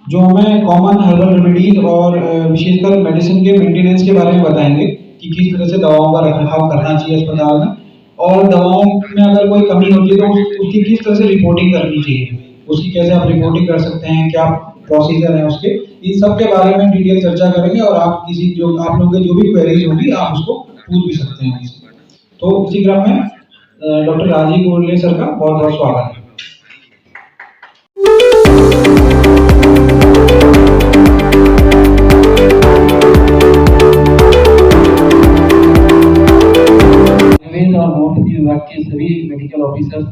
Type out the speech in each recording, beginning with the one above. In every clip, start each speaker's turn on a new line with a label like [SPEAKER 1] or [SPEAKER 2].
[SPEAKER 1] जो हमें common herbal remedies और विशेषकर मेडिसिन के मेंटेनेंस के बारे में बताएंगे कि किस तरह से दवाओं का रखरखाव करना चाहिए अस्पताल में, और दवाओं में अगर कोई कमी होती है तो उसकी किस तरह से रिपोर्टिंग करनी चाहिए, उसकी कैसे आप रिपोर्टिंग कर सकते हैं, क्या प्रोसीजर है उसके, इन सब के बारे में डिटेल चर्चा करेंगे। और आप किसी जो आप लोगों की जो भी क्वेरीज होगी आप उसको पूछ भी सकते हैं उनसे। तो इसी क्रम में डॉक्टर राजीव गोडले सर का बहुत बहुत स्वागत है।
[SPEAKER 2] और होम्योपैथी विभाग के सभी मेडिकल ऑफिसर्स,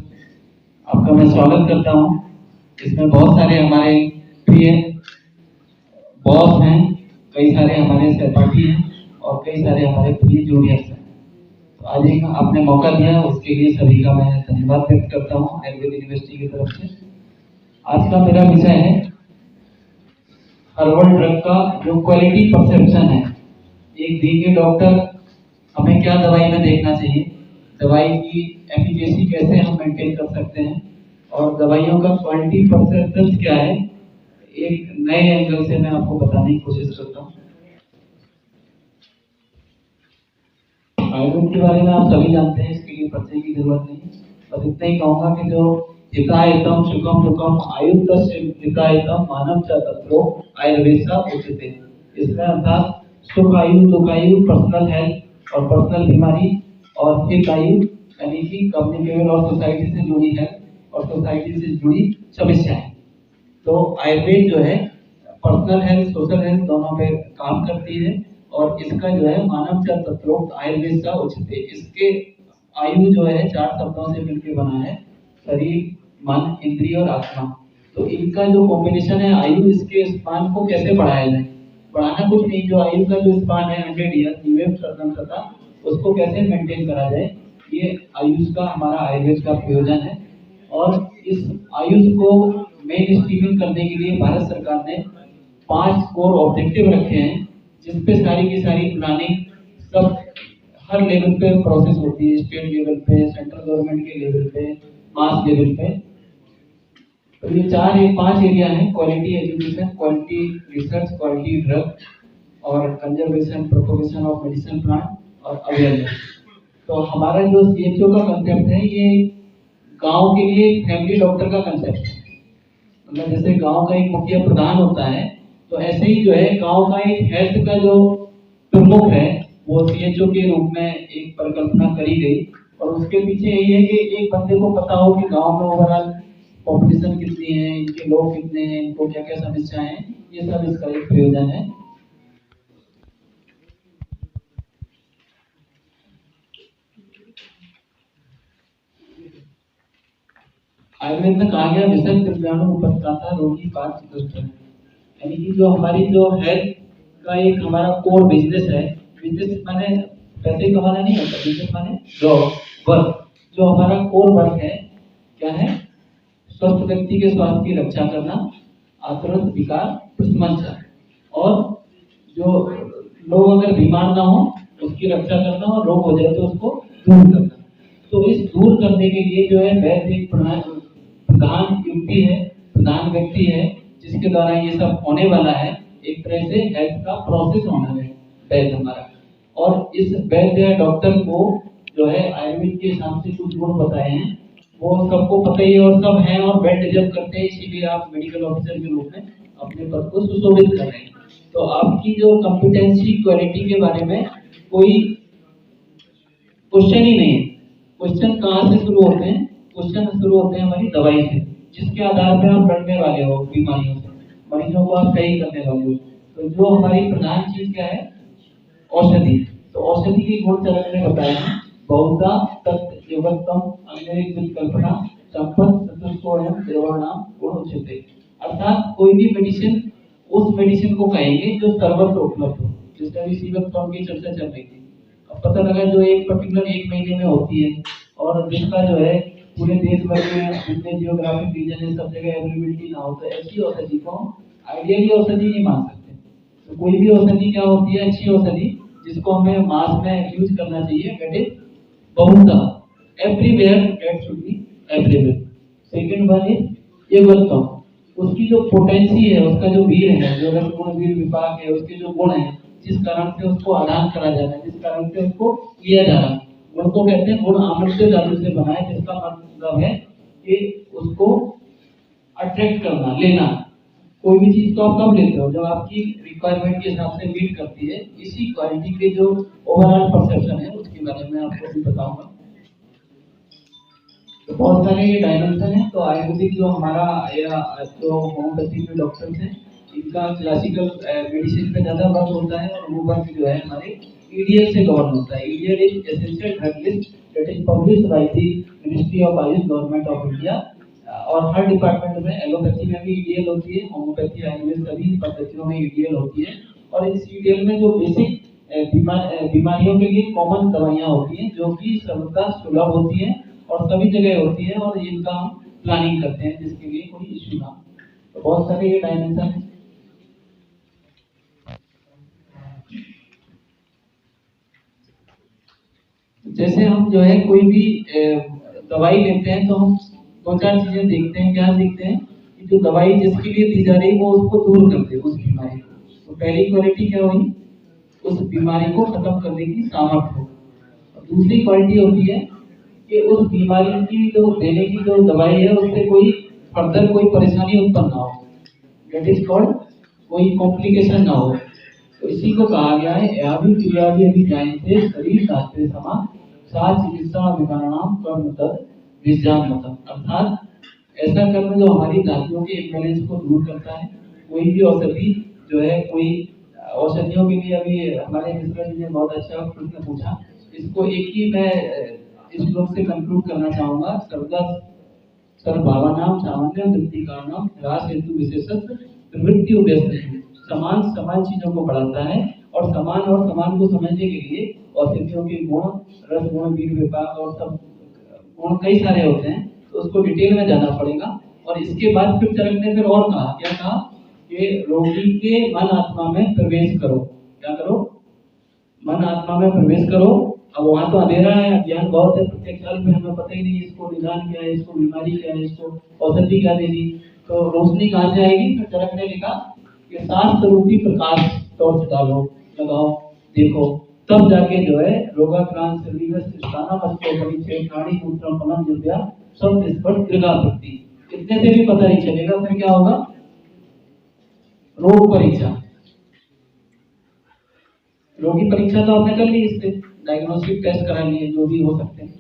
[SPEAKER 2] आपका मैं स्वागत करता हूं। इसमें बहुत सारे हमारे प्रिय बॉस हैं, कई सारे हमारे सहपाठी हैं और कई सारे हमारे प्रिय जूनियर्स हैं। तो आज एक आपने मौका दिया, उसके लिए सभी का मैं धन्यवाद व्यक्त करता हूं आयुर्वेद यूनिवर्सिटी की तरफ से। आज का मेरा विषय है हर्बल ड्रग का जो क्वालिटी परसेप्शन है। एक देंगे डॉक्टर, हमें क्या दवाई में देखना चाहिए, दवाई की एफिकेसी कैसे हम मेंटेन कर सकते हैं, और दवाइयों का क्वालिटी परसेप्शन क्या है, एक नए एंगल से मैं आपको बताने की कोशिश करता हूँ। आयुर्वेद के बारे में आप सभी जानते हैं, इसके लिए परिचय की जरूरत नहीं। बस इतना ही कहूंगा कि जो हितायतम सुखम दुखम आयुर्तस्य हितायतम मानव च तत्रो आयुर्वेदा उच्यते। इसमें अर्थात सुख आयु, दुख आयु, पर्सनल हेल्थ और पर्सनल बीमारी, और हित आयु यानी कि कम्युनिकेबल और सोसाइटी से जुड़ी है और सोसाइटी से जुड़ी समस्याएं। तो आयुर्वेद जो है पर्सनल हेल्थ, सोशल हेल्थ दोनों पे काम करती है, और इसका जो है मानव च तत्रोक्त आयुर्वेद का उच्चते। इसके आयु जो है 4 शब्दों से मिलकर बना है, शरीर, मन, इंद्रिय और आत्मा। तो इनका जो कॉम्बिनेशन है आयु, इसके स्पान को कैसे बढ़ाया जाए, बढ़ाना कुछ नहीं, जो आयु का जो स्पान है 100 ईयर निवेश तथा उसको कैसे मेंटेन करा जाए, ये आयुष का हमारा आयुर्वेद का प्रयोजन है। और इस आयुष को मेन स्ट्रीमिंग करने के लिए भारत सरकार ने 5 कोर ऑब्जेक्टिव रखे हैं, जिसपे सारी की सारी प्लानिंग सब हर लेवल पे प्रोसेस होती है, स्टेट लेवल पे, सेंट्रल गवर्नमेंट के लेवल पे, मास लेवल पे। तो ये 5 एरिया हैं: quality education, quality research, quality drug, और conservation propagation of medicine plant, और अवेयरनेस। तो हमारा जो सीएचओ का कंसेप्ट है, ये गांव के लिए फैमिली डॉक्टर का कंसेप्ट है। मतलब जैसे गांव का एक मुखिया प्रधान होता है, तो ऐसे ही जो है गांव का एक हेल्थ का जो प्रमुख है, वो सीएचओ के रूप में एक परिकल्पना करी गई। और उसके पीछे यही है कि एक बंदे को पता हो कि गांव में ओवरऑल पॉपुलेशन कितनी है, इनके लोग कितने हैं, इनको क्या क्या समस्याएं हैं, ये सब इसका एक प्रयोजन है। आयुर्वेद में कहा गया विषम दिव्यांगों उपस्थिता रोगी पार्थ दुष्ट है। यानी कि जो हमारी जो हेल्थ का एक हमारा कोर बिजनेस है, बिजनेस माने पैसे कमाना नहीं होता, बिजनेस माने जॉब, वर्क। जो हमारा कोर वर्क है, क्या है? स्वस्थ व्यक्ति के स्वास्थ्य की रक्षा करना, आतुरत विकार प्रशमन, और जो लोग अगर बीमार ना हो उसकी रक्षा करना, और रोग हो जाए तो उसको दूर करना। तो इस दूर करने के लिए जो है वैद्य एक प्रधान युक्ति है, प्रधान व्यक्ति है, जिसके द्वारा ये सब होने वाला है। एक तरह से हेल्थ का प्रोसेस होना है वैद्य हमारा। और इस वैद्य डॉक्टर को जो है आयुर्वेद के हिसाब से कुछ गुण बताए हैं, वो सबको पता ही है और सब हैं और वेल डिजर्व करते हैं, इसीलिए आप मेडिकल ऑफिसर के रूप में अपने पद को सुशोभित कर रहे हैं। तो आपकी जो कॉम्पिटेंसी क्वालिटी के बारे में कोई क्वेश्चन ही नहीं है। क्वेश्चन कहाँ से शुरू होते हैं? क्वेश्चन शुरू होते हैं हमारी दवाई से, जिसके आधार पर आप लड़ने वाले हो बीमारियों से, मरीजों को आप सही करने वाले हो। तो जो हमारी प्रधान चीज क्या है? औषधि। तो औषधि की गुण चरण में बताया है, बहुधा तत्व युगतम अग्निरिक कल्पना संपत चतुष्कोणम देवानाम गुण उच्यते। अर्थात कोई भी मेडिसिन उस मेडिसिन को कहेंगे जो सर्वत्र उपलब्ध हो। जैसे अभी सीवकतम की चर्चा चल रही थी, अब पता लगा जो एक पर्टिकुलर 1 महीने में होती है, और जिसका जो है पूरे देश भर में जितने जियोग्राफिक रीजन है सब जगह अवेलेबिलिटी ना हो, तो ऐसी औषधि को आइडियली औषधि नहीं मान सकते। तो कोई भी औषधि क्या होती है? अच्छी औषधि, जिसको हमें मास में यूज करना चाहिए, दैट इज बहुधा everywhere, that should be everywhere. Second one is युगतम। उसकी जो पोटेंसी है, उसका जो वीर है, जो रस गुण वीर विपाक है, उसके जो गुण है, जिस कारण से उसको आदान करा जा रहा है, जिस कारण से उसको लिया जा रहा है, गुण को कहते हैं गुण आमंत्रित धातु से बना है, जिसका मतलब है कि उसको अट्रैक्ट करना, लेना। कोई भी चीज को आप कब लेते हो, जब आपकी रिक्वायरमेंट के हिसाब से मीट करती है। इसी क्वालिटी के जो ओवरऑल परसेप्शन है उसके बारे में आपको भी बताऊंगा। तो बहुत सारे ये डायमेंशन है। तो आयुर्वेदिक जो हमारा या जो होम्योपैथी के डॉक्टर्स हैं, इनका क्लासिकल मेडिसिन पे ज्यादा वर्क होता है, और वो वर्क जो है हमारे ईडीएल से गवर्न होता है। EDL is essential drug list that is published by the ministry of Ayush, government of India. और हर डिपार्टमेंट में, एलोपैथी में भी ईडीएल होती है, होम्योपैथी आयुर्वेद सभी पद्धतियों में ईडीएल होती है। और इस ईडीएल में जो बेसिक बीमारियों के लिए कॉमन दवाइयाँ होती हैं, जो कि सर्वथा सुलभ होती हैं और सभी जगह होती है, और इनका हम प्लानिंग करते हैं जिसके लिए कोई इश्यू ना हो। तो बहुत सारे ये डायमेंशन है। जैसे हम जो है कोई भी दवाई लेते हैं तो हम दो चार चीजें देखते हैं। क्या देखते हैं कि जो दवाई जिसके लिए दी जा रही है वो उसको दूर कर दे, उस बीमारी को। तो पहली क्वालिटी क्या हुई, उस बीमारी को खत्म करने की सामर्थ्य हो। और दूसरी क्वालिटी होती है कि उस बीमारी की जो देने की जो दवाई है उससे कोई फर्दर कोई परेशानी उत्पन्न ना हो, डेट इज कॉल्ड कोई कॉम्प्लिकेशन ना हो। तो इसी को कहा गया है यावि क्रियादि यदि जायन्ते शरीर शास्त्रे समा सा चिकित्सा विकाराणाम कर्म तद विज्ञान मतम। अर्थात ऐसा कर्म जो हमारी धातुओं के इम्बैलेंस को दूर करता है। कोई भी औषधि जो है, कोई औषधियों के लिए अभी हमारे मिश्रा जी ने बहुत अच्छा प्रश्न पूछा। इसको एक ही मैं इस श्लोक से कंक्लूड करना चाहूंगा। सर्वदा सर्वभावानाम सामान्य वृत्ति कारणम ह्रास हेतु विशेषत्व प्रवृत्ति उद्देश्य। समान समान चीजों को बढ़ाता है, और समान को समझने के लिए औषधियों के गुण, रस गुण, वीर विपाक और सब गुण कई सारे होते हैं, तो उसको डिटेल में जाना पड़ेगा। और इसके बाद फिर चरक ने फिर और कहा, क्या कहा कि रोगी के मन आत्मा में प्रवेश करो। क्या करो, मन आत्मा में प्रवेश करो। अब वहां तो अंधेरा है, अज्ञान बहुत है, प्रत्येक साल में हमें पता ही नहीं इसको निदान क्या है, इसको बीमारी क्या है, इसको औषधि क्या देनी। तो रोशनी कहाँ से आएगी, फिर चरक ने लिखा कि शास्त्र रूपी प्रकाश टॉर्च डालो, लगाओ, देखो, तब जाके जो है रोगाक्रांत शरीर स्थाना मस्तो परिचय प्राणी मूत्रम फलम जिव्या सब स्पर्श दीर्घा भक्ति। इतने से भी पता नहीं चलेगा, फिर क्या होगा, रोग परीक्षा। रोगी परीक्षा तो आपने कर ली, इससे डायग्नोस्टिक टेस्ट करा लिए जो भी हो सकते हैं।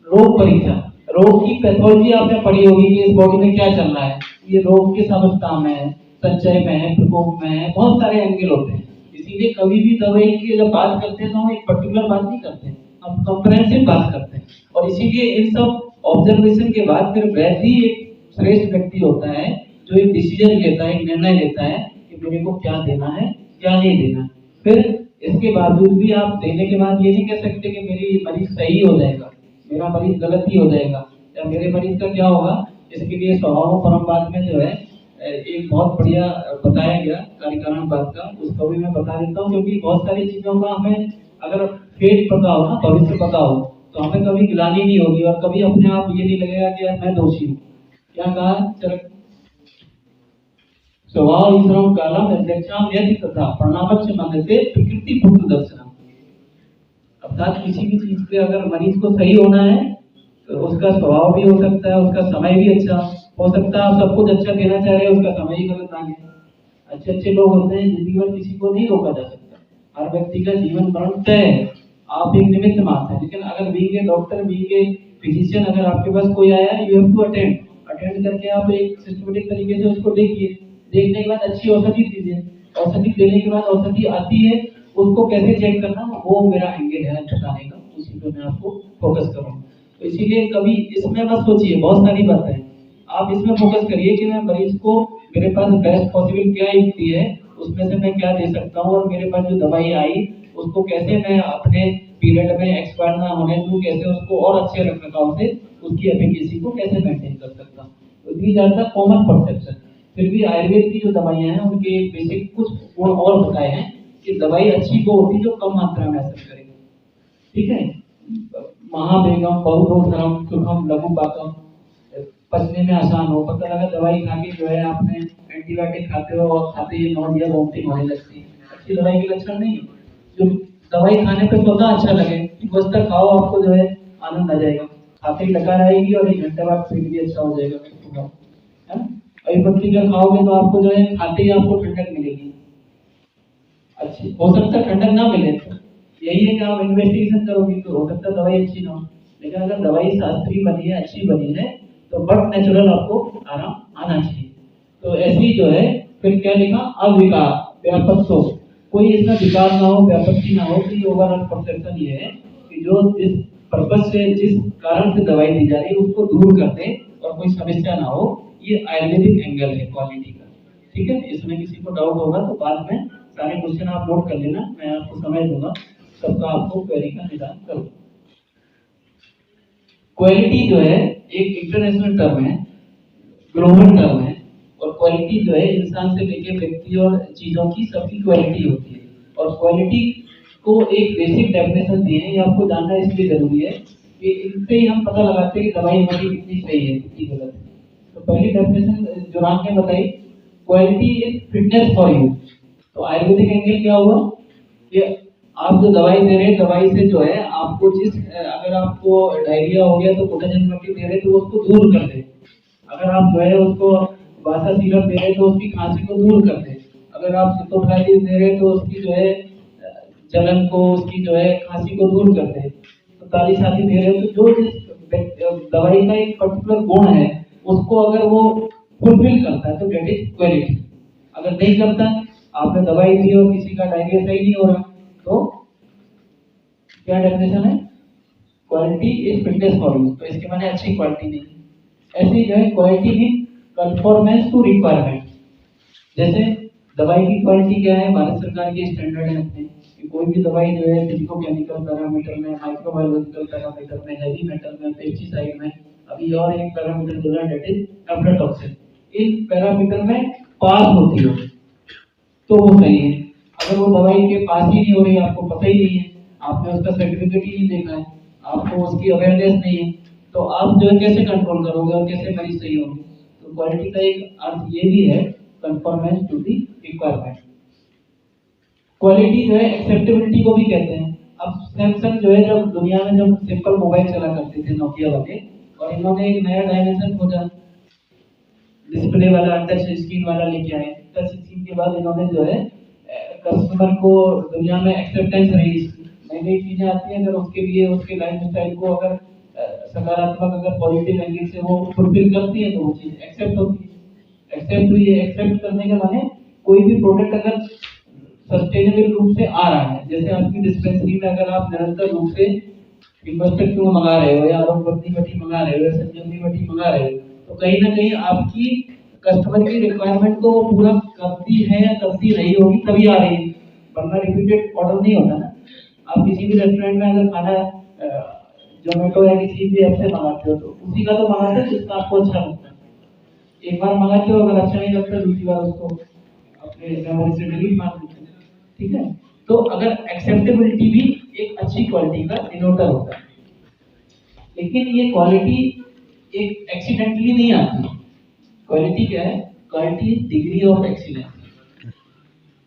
[SPEAKER 2] रोग परीक्षा, रोग की पैथोलॉजी आपने पढ़ी होगी कि इस बॉडी में क्या चल रहा है, ये रोग किस अवस्था में है, संचय में है, प्रकोप में है, बहुत सारे एंगल होते हैं। इसीलिए कभी भी दवाई की जब बात करते हैं तो हम एक पर्टिकुलर बात नहीं करते हैं, हम कंप्रेहेंसिव बात करते हैं। और इसीलिए इन सब ऑब्जर्वेशन के बाद फिर वैद्य ही एक श्रेष्ठ व्यक्ति होता है जो एक डिसीजन लेता है, एक निर्णय लेता है कि मेरे को क्या देना है, क्या नहीं देना। फिर इसके बावजूद भी आप देने के बाद ये नहीं कह सकते कि मेरी मरीज सही हो जाएगा, मेरा मरीज गलत ही हो जाएगा, या मेरे मरीज का क्या होगा। इसके लिए स्वभाव परमवाद में जो है एक बहुत बढ़िया बताया गया कार्यकारण बात का, उसको भी मैं बता देता हूँ। क्योंकि बहुत सारी चीजों का हमें अगर फेट पता हो ना, भविष्य पता हो, तो हमें कभी गिलानी नहीं होगी और कभी अपने आप ये नहीं लगेगा कि यार मैं दोषी हूँ। क्या कहा, चरक स्वभाव ईश्वरम कालम अध्यक्षाम यदि तथा परिणामच्च मन्यते प्रकृति पुत्र दर्शनम। अर्थात किसी भी चीज पे अगर मरीज को सही होना है तो उसका स्वभाव भी हो सकता है, उसका समय भी अच्छा हो सकता है। आप सब कुछ अच्छा देना चाह रहे हैं, उसका समय ही गलत आ गया। अच्छे अच्छे लोग होते हैं जिंदगी भर, किसी को नहीं रोका जा सकता। हर व्यक्ति का जीवन मरण तय है, आप एक निमित्त मात्र हैं। लेकिन अगर being a doctor, being a physician, अगर आपके पास कोई आया है, यू हैव टू अटेंड करके आप एक सिस्टमेटिक तरीके से उसको देखिए। देखने के बाद अच्छी औषधि दीजिए। औषधि देने के बाद औषधि आती है, उसको कैसे चेक करना, वो मेरा एंगल है बताने का, उसी पे मैं आपको फोकस करूँगा। तो इसीलिए कभी इसमें मत सोचिए, बहुत सारी बातें हैं, आप इसमें फोकस करिए कि मैं मरीज को, मेरे पास बेस्ट पॉसिबल क्या युक्ति है, उसमें से मैं क्या दे सकता हूँ, और मेरे पास जो दवाई आई उसको कैसे मैं अपने पीरियड में एक्सपायर ना होने दूँ, कैसे उसको और अच्छे रखरखाव से उसकी एफिकेसी को कैसे मेंटेन कर सकता हूँ। तो these are the common perception. फिर भी आयुर्वेद की जो दवाइयाँ हैं उनके बेसिक कुछ गुण और बताए हैं कि दवाई अच्छी वो होती जो कम मात्रा में असर करेगी। ठीक है, महावेगम बहुधोधरम सुखम लघु पाकम, पचने में आसान हो, पता लगा दवाई खा के जो है आपने एंटीबायोटिक खाते हो और खाते ही नौजिया वोमिटिंग होने लगती है, अच्छी दवाई के लक्षण नहीं है। जो दवाई खाने पे स्वतः अच्छा लगे कि बस तक खाओ, आपको जो है आनंद आ जाएगा, खाते ही डकार आएगी और 1 घंटे बाद पेट भी अच्छा हो जाएगा, है ना। अगरबत्ती का खाओगे तो आपको जो है खाते ही आपको ठंडक मिलेगी, अच्छी हो सकता है ठंडक ना मिले, तो यही है कि आप इन्वेस्टिगेशन करोगे तो हो सकता है दवाई अच्छी ना हो, लेकिन अगर दवाई शास्त्रीय बनी है, अच्छी बनी है, तो बट नेचुरल आपको आराम आना चाहिए। तो ऐसी जो है, फिर क्या लिखा, अविकार व्यापक सोच, कोई इसमें विकार ना हो, व्यापत्ति ना हो, तो ये ओवरऑल परसेप्शन ये है कि जो जिस पर्पज से, जिस कारण से दवाई दी जा रही है उसको दूर कर दे और कोई समस्या ना हो, ये आयुर्वेदिक एंगल है क्वालिटी का। ठीक है, इसमें किसी को डाउट होगा तो बाद में सारे क्वेश्चन आप नोट कर लेना, मैं आपको समय दूंगा, सबका आपको क्वेरी का निदान करूँ। क्वालिटी जो है एक इंटरनेशनल टर्म है, ग्लोबल टर्म है, और क्वालिटी जो है इंसान से लेके व्यक्ति और चीजों की सबकी क्वालिटी होती है। और क्वालिटी को एक बेसिक डेफिनेशन दी है, ये आपको जानना इसलिए जरूरी है कि इनसे ही हम पता लगाते हैं कि दवाई हमारी कितनी सही है, कितनी गलत है। तो पहली डेफिनेशन जुरान ने बताई, quality is fitness for you. तो आयुर्वेदिक एंगल क्या हुआ कि आप जो दवाई दे रहे हैं, दवाई से जो है आपको जिस, अगर आपको डायरिया हो गया तो कोटाजन मट्टी दे रहे हैं तो उसको दूर कर दे, अगर आप जो है उसको वासा सिरप दे रहे हैं तो उसकी खांसी को दूर कर दे, अगर आप सितोफ्लाइटिस दे रहे हैं तो उसकी जो है जलन को, उसकी जो है खांसी को दूर कर दे, तो ताली साथी दे रहे हैं तो जो जिस दवाई का एक पर्टिकुलर गुण है उसको अगर वो फुलफिल करता है तो डेट इज क्वालिटी। अगर नहीं करता, आपने दवाई दी और किसी का डायरिया सही नहीं हो रहा, तो क्या डेफिनेशन है, quality is fitness for you, तो इसके माने अच्छी क्वालिटी नहीं। ऐसी जो है क्वालिटी भी कंफॉर्मेंस टू रिक्वायरमेंट, जैसे दवाई की क्वालिटी क्या है, भारत सरकार के स्टैंडर्ड है अपने कि कोई भी दवाई जो है फिजिको केमिकल पैरामीटर में, माइक्रोबायोलॉजिकल पैरामीटर में, हेवी मेटल में, पेस्टिसाइड में, अभी और एक पैरामीटर जो है डेट इज एफ्लाटॉक्सिन, इन पैरामीटर में पास होती हो तो वो सही है। अगर वो दवाई के पास ही नहीं हो रही, आपको पता ही नहीं है, आपने उसका सर्टिफिकेट ही नहीं देखा है, आपको उसकी अवेयरनेस नहीं है, तो आप जो है कैसे कंट्रोल करोगे और कैसे मरीज सही होंगे। तो क्वालिटी का एक अर्थ ये भी है, conformance to the requirement. Quality जो है एक्सेप्टेबिलिटी को भी कहते हैं। अब सैमसंग जो है जब दुनिया में जब सिंपल मोबाइल चला करते थे नोकिया वाले, और इन्होंने एक नया डायमेंशन खोजा, डिस्प्ले वाला टच स्क्रीन वाला लेके आए। टच स्क्रीन के बाद इन्होंने जो है कस्टमर को दुनिया में एक्सेप्टेंस रही, नई नई चीजें आती हैं, अगर उसके लिए उसके लाइफ स्टाइल को अगर सकारात्मक, अगर पॉजिटिव एंगल से वो फुलफिल करती है तो वो चीज एक्सेप्ट होती है। एक्सेप्ट हुई है, एक्सेप्ट करने के माने कोई भी प्रोडक्ट अगर सस्टेनेबल रूप से आ रहा है, जैसे आपकी डिस्पेंसरी में अगर आप निरंतर रूप से इन्वेस्टर क्यों मंगा रहे हो, या आरोग्य बटी मंगा रहे हो, या संजीवनी बटी मंगा रहे हो, तो कहीं ना कहीं आपकी कस्टमर की रिक्वायरमेंट को पूरा करती है या करती रही होगी तभी आ रही है, वरना रिपीटेड ऑर्डर नहीं होता ना। आप किसी भी रेस्टोरेंट में अगर खाना जोमेटो या किसी भी ऐप से मंगाते हो तो उसी का तो मंगाते हो जिसका आपको अच्छा लगता है। एक बार मंगाते हो, अगर अच्छा नहीं लगता दूसरी बार उसको अपने मेमोरी से डिलीट मार देते हैं। ठीक है, तो अगर एक्सेप्टेबिलिटी भी एक अच्छी क्वालिटी का डिनोटर होता है, लेकिन ये क्वालिटी एक एक्सीडेंटली नहीं आती। क्वालिटी क्या है, क्वालिटी डिग्री ऑफ एक्सीलेंस।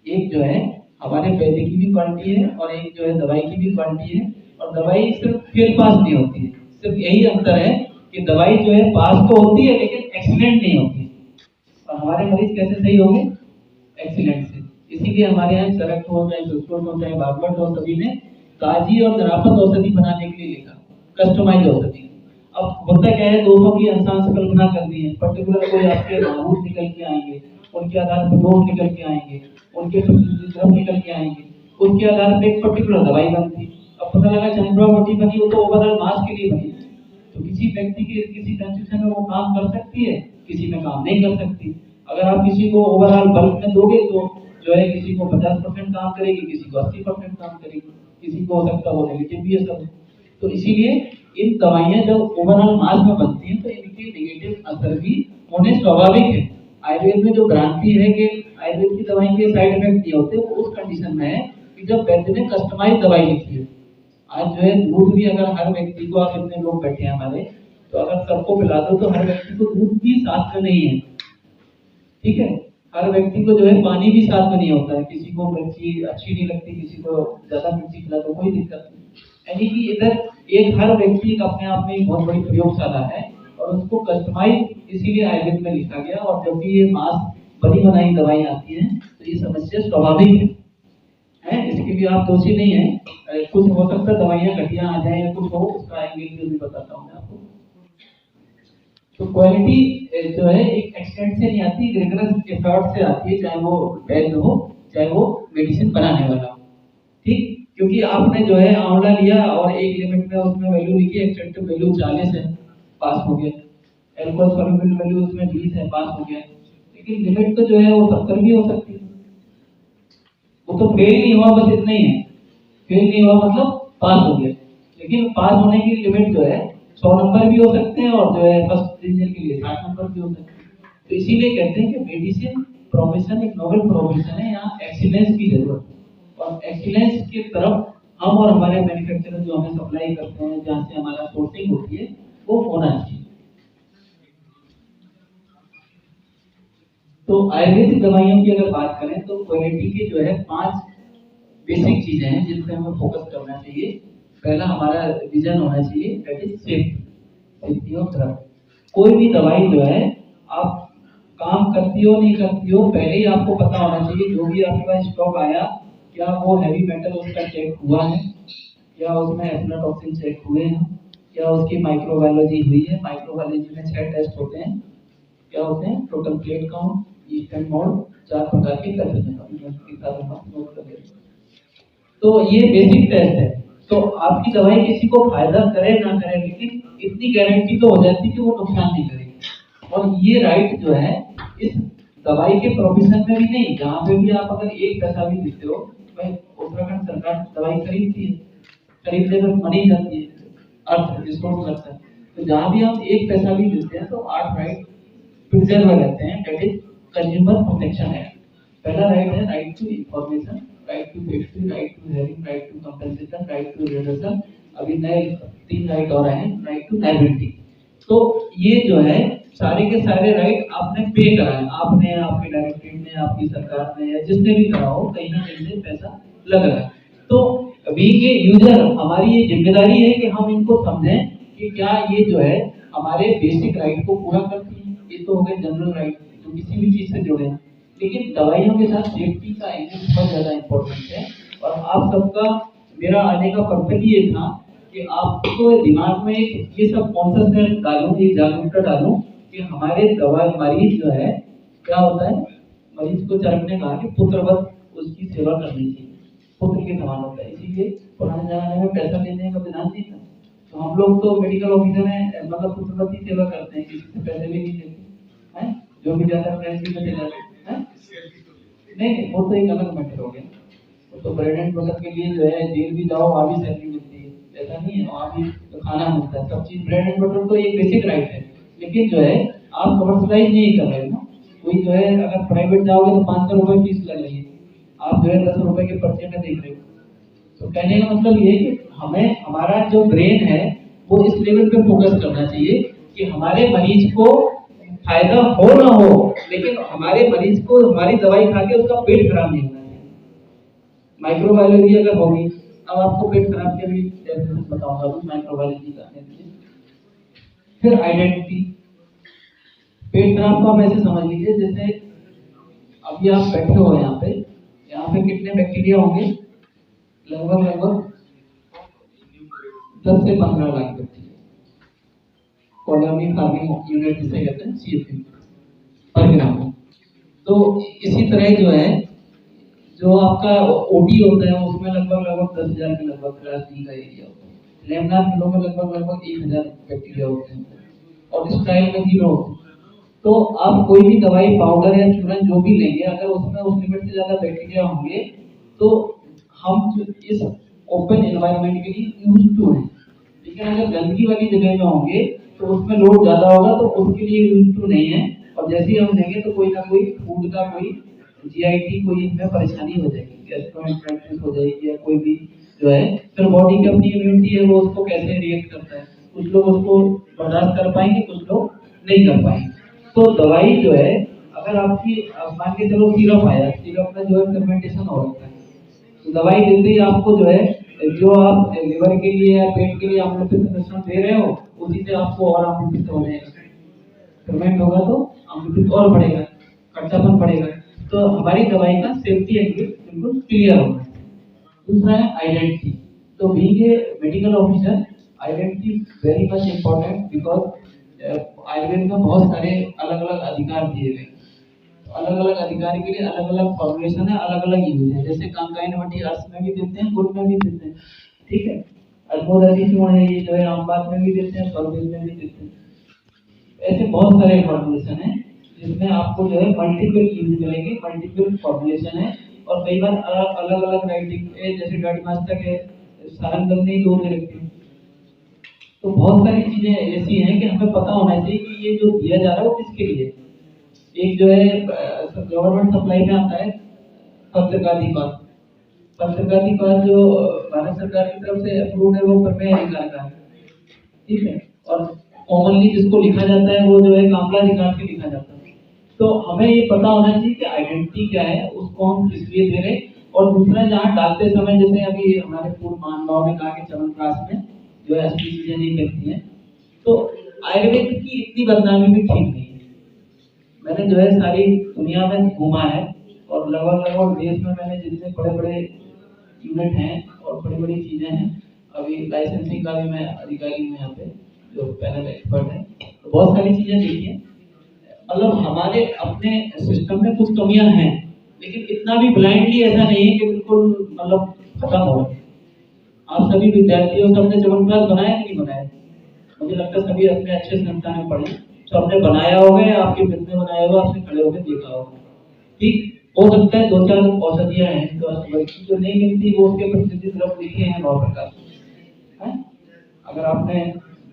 [SPEAKER 2] एक जो है हमारे वैद्य की भी क्वालिटी है और एक जो है दवाई की भी क्वालिटी है, और दवाई सिर्फ फेल पास नहीं होती है, सिर्फ यही अंतर है कि दवाई जो है पास तो होती है लेकिन एक्सीलेंट नहीं होती। और हमारे मरीज कैसे सही होंगे, एक्सीलेंट से। इसीलिए हमारे यहाँ चरक हो, चाहे सुश्रुत हो, चाहे भागवत हो, सभी ने ताजी और निरापद औषधि बनाने के लिए लिखा, कस्टमाइज औषधि। अब होता क्या है, दोनों की अंशांश कल्पना कर दी है, पर्टिकुलर कोई आपके महाभूत निकल के आएंगे, उनके आधार पर दोष निकल के आएंगे, उनके धर्म निकल के आएंगे, उनके आधार पर एक पर्टिकुलर दवाई बनती। अब पता लगा चंद्रमा मोटी बनी, वो तो ओवरऑल मास के लिए बनी, तो किसी व्यक्ति के किसी कंस्टिट्यूशन में वो काम कर सकती है, किसी में काम नहीं कर सकती। अगर आप किसी को ओवरऑल बल्क में दोगे तो जो है किसी को 50% काम करेगी, किसी को 80% काम करेगी, किसी को हो सकता है वो नेगेटिव भी है सब। तो इसीलिए इन दवाइयां जब ओवरऑल मास में बनती हैं तो इनके नेगेटिव असर भी होने स्वाभाविक है। आयुर्वेद में जो भ्रांति है कि आयुर्वेद की दवाई के साइड इफेक्ट नहीं होते, वो उस कंडीशन में है कि जब वैद्य ने कस्टमाइज दवाई लिखी है। आज जो है दूध भी अगर हर व्यक्ति को, आप इतने लोग बैठे हैं हमारे, तो अगर सबको पिला दो तो हर व्यक्ति को दूध भी साथ में नहीं है, ठीक है। हर व्यक्ति को जो है पानी भी साथ में नहीं होता है, किसी को मिर्ची अच्छी नहीं लगती, किसी को ज्यादा मिर्ची खिला तो कोई दिक्कत नहीं। यानी कि इधर एक हर व्यक्ति एक अपने आप में एक बहुत बड़ी प्रयोगशाला है और उसको कस्टमाइज इसीलिए आयुर्वेद में लिखा गया। और जब भी ये मास बनी बनाई दवाई आती है तो ये समस्या स्वाभाविक है, इसके लिए आप दोषी नहीं है। कुछ हो सकता है दवाइयाँ घटिया आ जाए या कुछ हो, उसका एंगल भी बताता हूँ मैं आपको। तो क्वालिटी जो है एक एक्सटेंट से नहीं आती, रिगरस एफर्ट से आती है, चाहे वो वैद्य हो चाहे वो मेडिसिन बनाने वाला हो, ठीक। क्योंकि आपने जो है आंवला लिया और एक लिमिट में उसमें वैल्यू लिखी, एक्सट्रैक्टिव वैल्यू 40 है, पास हो गया। एल्कोहल सॉल्युबल वैल्यू उसमें 20 है, पास हो गया। लेकिन लिमिट तो जो है वो 70 भी हो सकती है, वो तो फेल नहीं हुआ, बस इतना ही है, फेल नहीं हुआ मतलब पास हो गया। लेकिन पास होने की लिमिट जो है 100 नंबर भी हो सकते हैं और जो है फर्स्ट डिवीजन के लिए 60 नंबर भी हो सकते हैं। तो इसीलिए कहते हैं कि मेडिसिन प्रोफेशन एक नोबल प्रोफेशन है, यहाँ एक्सीलेंस की जरूरत है। और एक्सीलेंस की तरफ हम और हमारे मैन्युफैक्चरर जो हमें सप्लाई करते हैं, जहाँ से हमारा सोर्सिंग होती है, वो होना चाहिए। तो आयुर्वेदिक दवाइयों की अगर बात करें तो क्वालिटी की जो है 5 बेसिक चीजें हैं जिन पे हमें फोकस करना चाहिए। पहला हमारा विजन होना चाहिए, that is safety of drug. कोई भी दवाई जो है आप काम करती हो नहीं करती हो, पहले ही आपको पता होना चाहिए जो भी आपके पास स्टॉक आया, क्या वो हैवी मेटल उसका चेक हुआ है, क्या उसमें एफ्लाटॉक्सिन चेक हुए हैं, क्या उसकी माइक्रोबायोलॉजी हुई है। माइक्रोबायोलॉजी में 6 टेस्ट होते हैं, क्या होते हैं? Total plate count, east and mode, 4 प्रकार के टेस्ट हैं। तो ये बेसिक टेस्ट है। तो आपकी दवाई किसी को फायदा करे ना करे, लेकिन इतनी गारंटी तो हो जाती है कि वो नुकसान नहीं करेगी। और ये राइट जो है इस दवाई के प्रोफेशन में भी नहीं, जहाँ पे भी आप अगर एक पैसा भी देते हो, भाई उत्तराखंड सरकार दवाई खरीदती है, खरीदने पर मनी जाती है, अर्थ डिस्काउंट करता है। तो जहाँ भी हम एक पैसा भी देते हैं तो 8 राइट प्रिजर्व रहते हैं, that is consumer protection act. पहला राइट है right to information, right to safety, right to hearing, right to compensation, right to reduction. अभी नए 3 राइट और आए हैं, राइट टू लायबिलिटी। तो ये जो है सारे के सारे राइट आपने पे करा है, आपने, आपके डायरेक्टरेट ने, आपकी सरकार ने, या जिसने भी करा हो, कहीं ना कहीं से पैसा लग रहा है। तो बीइंग ए यूजर हमारी ये जिम्मेदारी है कि हम इनको समझें कि क्या ये जो है हमारे बेसिक राइट को पूरा करती है। ये तो हो गए जनरल राइट जो किसी भी चीज से जुड़े हैं, लेकिन दवाइयों के साथ सेफ्टी का एंगल बहुत ज्यादा इंपॉर्टेंट है। और आप सबका, मेरा आने का पर्पज ये था कि आपको दिमाग में ये सब कॉन्शियसनेस डालूं, एक जागरूकता डालूं कि हमारे दवा मरीज जो है क्या होता है, मरीज को चरक ने कहा कि पुत्रवत उसकी सेवा करनी चाहिए, पुत्र के समान होता है। इसीलिए पुराने जमाने में पैसा लेने का विधान नहीं था, तो हम लोग तो मेडिकल ऑफिसर हैं, मतलब पुत्रवत की सेवा करते हैं, किसी से पैसे भी नहीं लेते हैं, जो भी जाता है फ्रेंडशिप में चला जाता है। नहीं, वो तो एक अलग मैटर हो गया। वो तो ब्रेड एंड बटर के लिए जो है जेल भी जाओ वहाँ भी सैलरी मिलती है, ऐसा नहीं है, वहाँ भी तो खाना मिलता है, सब चीज। ब्रेड एंड बटर तो एक बेसिक राइट है, लेकिन जो है आप कमर्शलाइज नहीं कर रहे हो ना। कोई जो है अगर प्राइवेट जाओगे तो 500 रुपए फीस लग रही है, आप जो है 10 रुपए के पर्चे में देख रहे हो। तो कहने का मतलब ये है कि हमें, हमारा जो ब्रेन है वो इस लेवल पे फोकस करना चाहिए कि हमारे मरीज को फायदा हो ना हो, लेकिन हमारे मरीज को हमारी दवाई खा के उसका पेट खराब नहीं होना चाहिए। माइक्रोबायोलॉजी अगर होगी, अब आपको पेट खराब के भी डेफिनेशन बताऊंगा अभी माइक्रोबायोलॉजी का। फिर आइडेंटिटी, पेट खराब को आप ऐसे समझ लीजिए जैसे अभी आप बैठे हो यहाँ पे कितने बैक्टीरिया होंगे? लगभग 10 से 15 lakh bacteria, colony farming unit जिसे कहते हैं, CFU पर ग्राम। तो इसी तरह जो है जो आपका ओटी होता है उसमें लगभग 10,000 के लगभग क्लास डी का एरिया होता है। लेमिनार फ्लो में लगभग 1,000 बैक्टीरिया होते हैं और स्टाइल में 0 होते हैं। तो आप कोई भी दवाई, पाउडर या चूर्ण जो भी लेंगे, अगर उसमें उस लिमिट से ज्यादा बैक्टीरिया होंगे तो हम इस ओपन एनवायरनमेंट के लिए यूज टू हैं। लेकिन अगर गंदगी वाली जगह में होंगे तो उसमें लोड ज्यादा होगा, तो उसके लिए यूज टू नहीं है। और जैसे ही हम देंगे तो कोई ना कोई फूड का कोई जीआईटी, कोई इनमें परेशानी हो जाएगी, गैस्ट्रोइंटेस्टाइटिस हो जाएगी, या कोई भी जो है, फिर बॉडी की अपनी इम्यूनिटी है वो उसको कैसे रिएक्ट करता है, कुछ लोग उसको बर्दाश्त कर पाएंगे, कुछ लोग नहीं कर पाएंगे। तो दवाई जो है, अगर आपकी मान के चलो सिरप आया, सिरप में जो है फर्मेंटेशन हो रखा है, तो दवाई देते ही आपको जो है, जो आप लिवर के लिए या पेट के लिए अम्लपित मिश्रण दे रहे हो, उसी से आपको और अम्लपित हो जाएगा। फर्मेंट होगा तो अम्लपित और बढ़ेगा, खट्टापन बढ़ेगा। तो हमारी दवाई का सेफ्टी एंगल बिल्कुल क्लियर होगा। दूसरा है आइडेंटिटी। तो being A medical officer, identity very much important, because Ayurveda में बहुत सारे अलग अलग अधिकार दिए गए। अलग अलग अधिकारी के लिए अलग अलग फॉर्मुलेशन है, अलग अलग यूज है। जैसे कांकाइन वटी अर्स में भी देते हैं, गुड़ में भी देते हैं, ठीक है। अल्मोदरी चूर्ण है, ये जो है आमबाग में भी देते हैं, फॉर्मुलेशन में भी देते हैं। ऐसे बहुत सारे फॉर्मुलेशन है जिसमें आपको जो है मल्टीपल यूज मिलेंगे, मल्टीपल फॉर्मुलेशन है। और कई बार अलग अलग राइटिंग है, जैसे डायग्नोस्टिक है, सारंगम नहीं दो दे रखते हैं। तो बहुत सारी चीजें ऐसी हैं कि हमें पता होना चाहिए कि ये जो दिया जा रहा है वो किसके लिए है। एक जो है गवर्नमेंट सप्लाई में आता है पत्रकारिता। पत्रकारिता जो भारत सरकार की तरफ से अप्रूव्ड है, वो प्रमेय अधिकार का है, ठीक है। और कॉमनली जिसको लिखा जाता है वो जो है कामला अधिकार से लिखा जाता है। तो हमें ये पता होना चाहिए कि आइडेंटिटी क्या है, उसको हम किस लिए दे रहे। और दूसरा, जहाँ डालते समय, जैसे अभी हमारे पूर्व महानुभाव ने कहा कि च्यवनप्राश में जो है असली चीजें नहीं मिलती हैं, तो आयुर्वेद की इतनी बदनामी भी ठीक नहीं है। मैंने जो है सारी दुनिया में घूमा है, और लगभग लगभग देश में मैंने जितने बड़े बड़े यूनिट हैं और बड़ी बड़ी चीजें हैं, अभी लाइसेंसिंग का भी मैं अधिकारी हूँ यहाँ पे, जो पैनल एक्सपर्ट है, तो बहुत सारी चीजें देखी हैं। मतलब हमारे अपने सिस्टम में कुछ कमियां हैं, लेकिन इतना भी ब्लाइंडली ऐसा नहीं है कि बिल्कुल मतलब खत्म हो रहा है। आप सभी विद्यार्थियों, सबने च्यवनप्राश बनाया कि नहीं बनाया? मुझे लगता है सभी अपने अच्छे संस्थान में पढ़े, तो आपने बनाया होगा या आपके मित्र ने बनाया होगा, आपने खड़े होकर देखा होगा, ठीक। हो सकता है दो चार औषधियां हैं जो नहीं मिलती, वो उसके प्रसिद्धि द्रव्य लिखे हैं 9 प्रकार, है। अगर आपने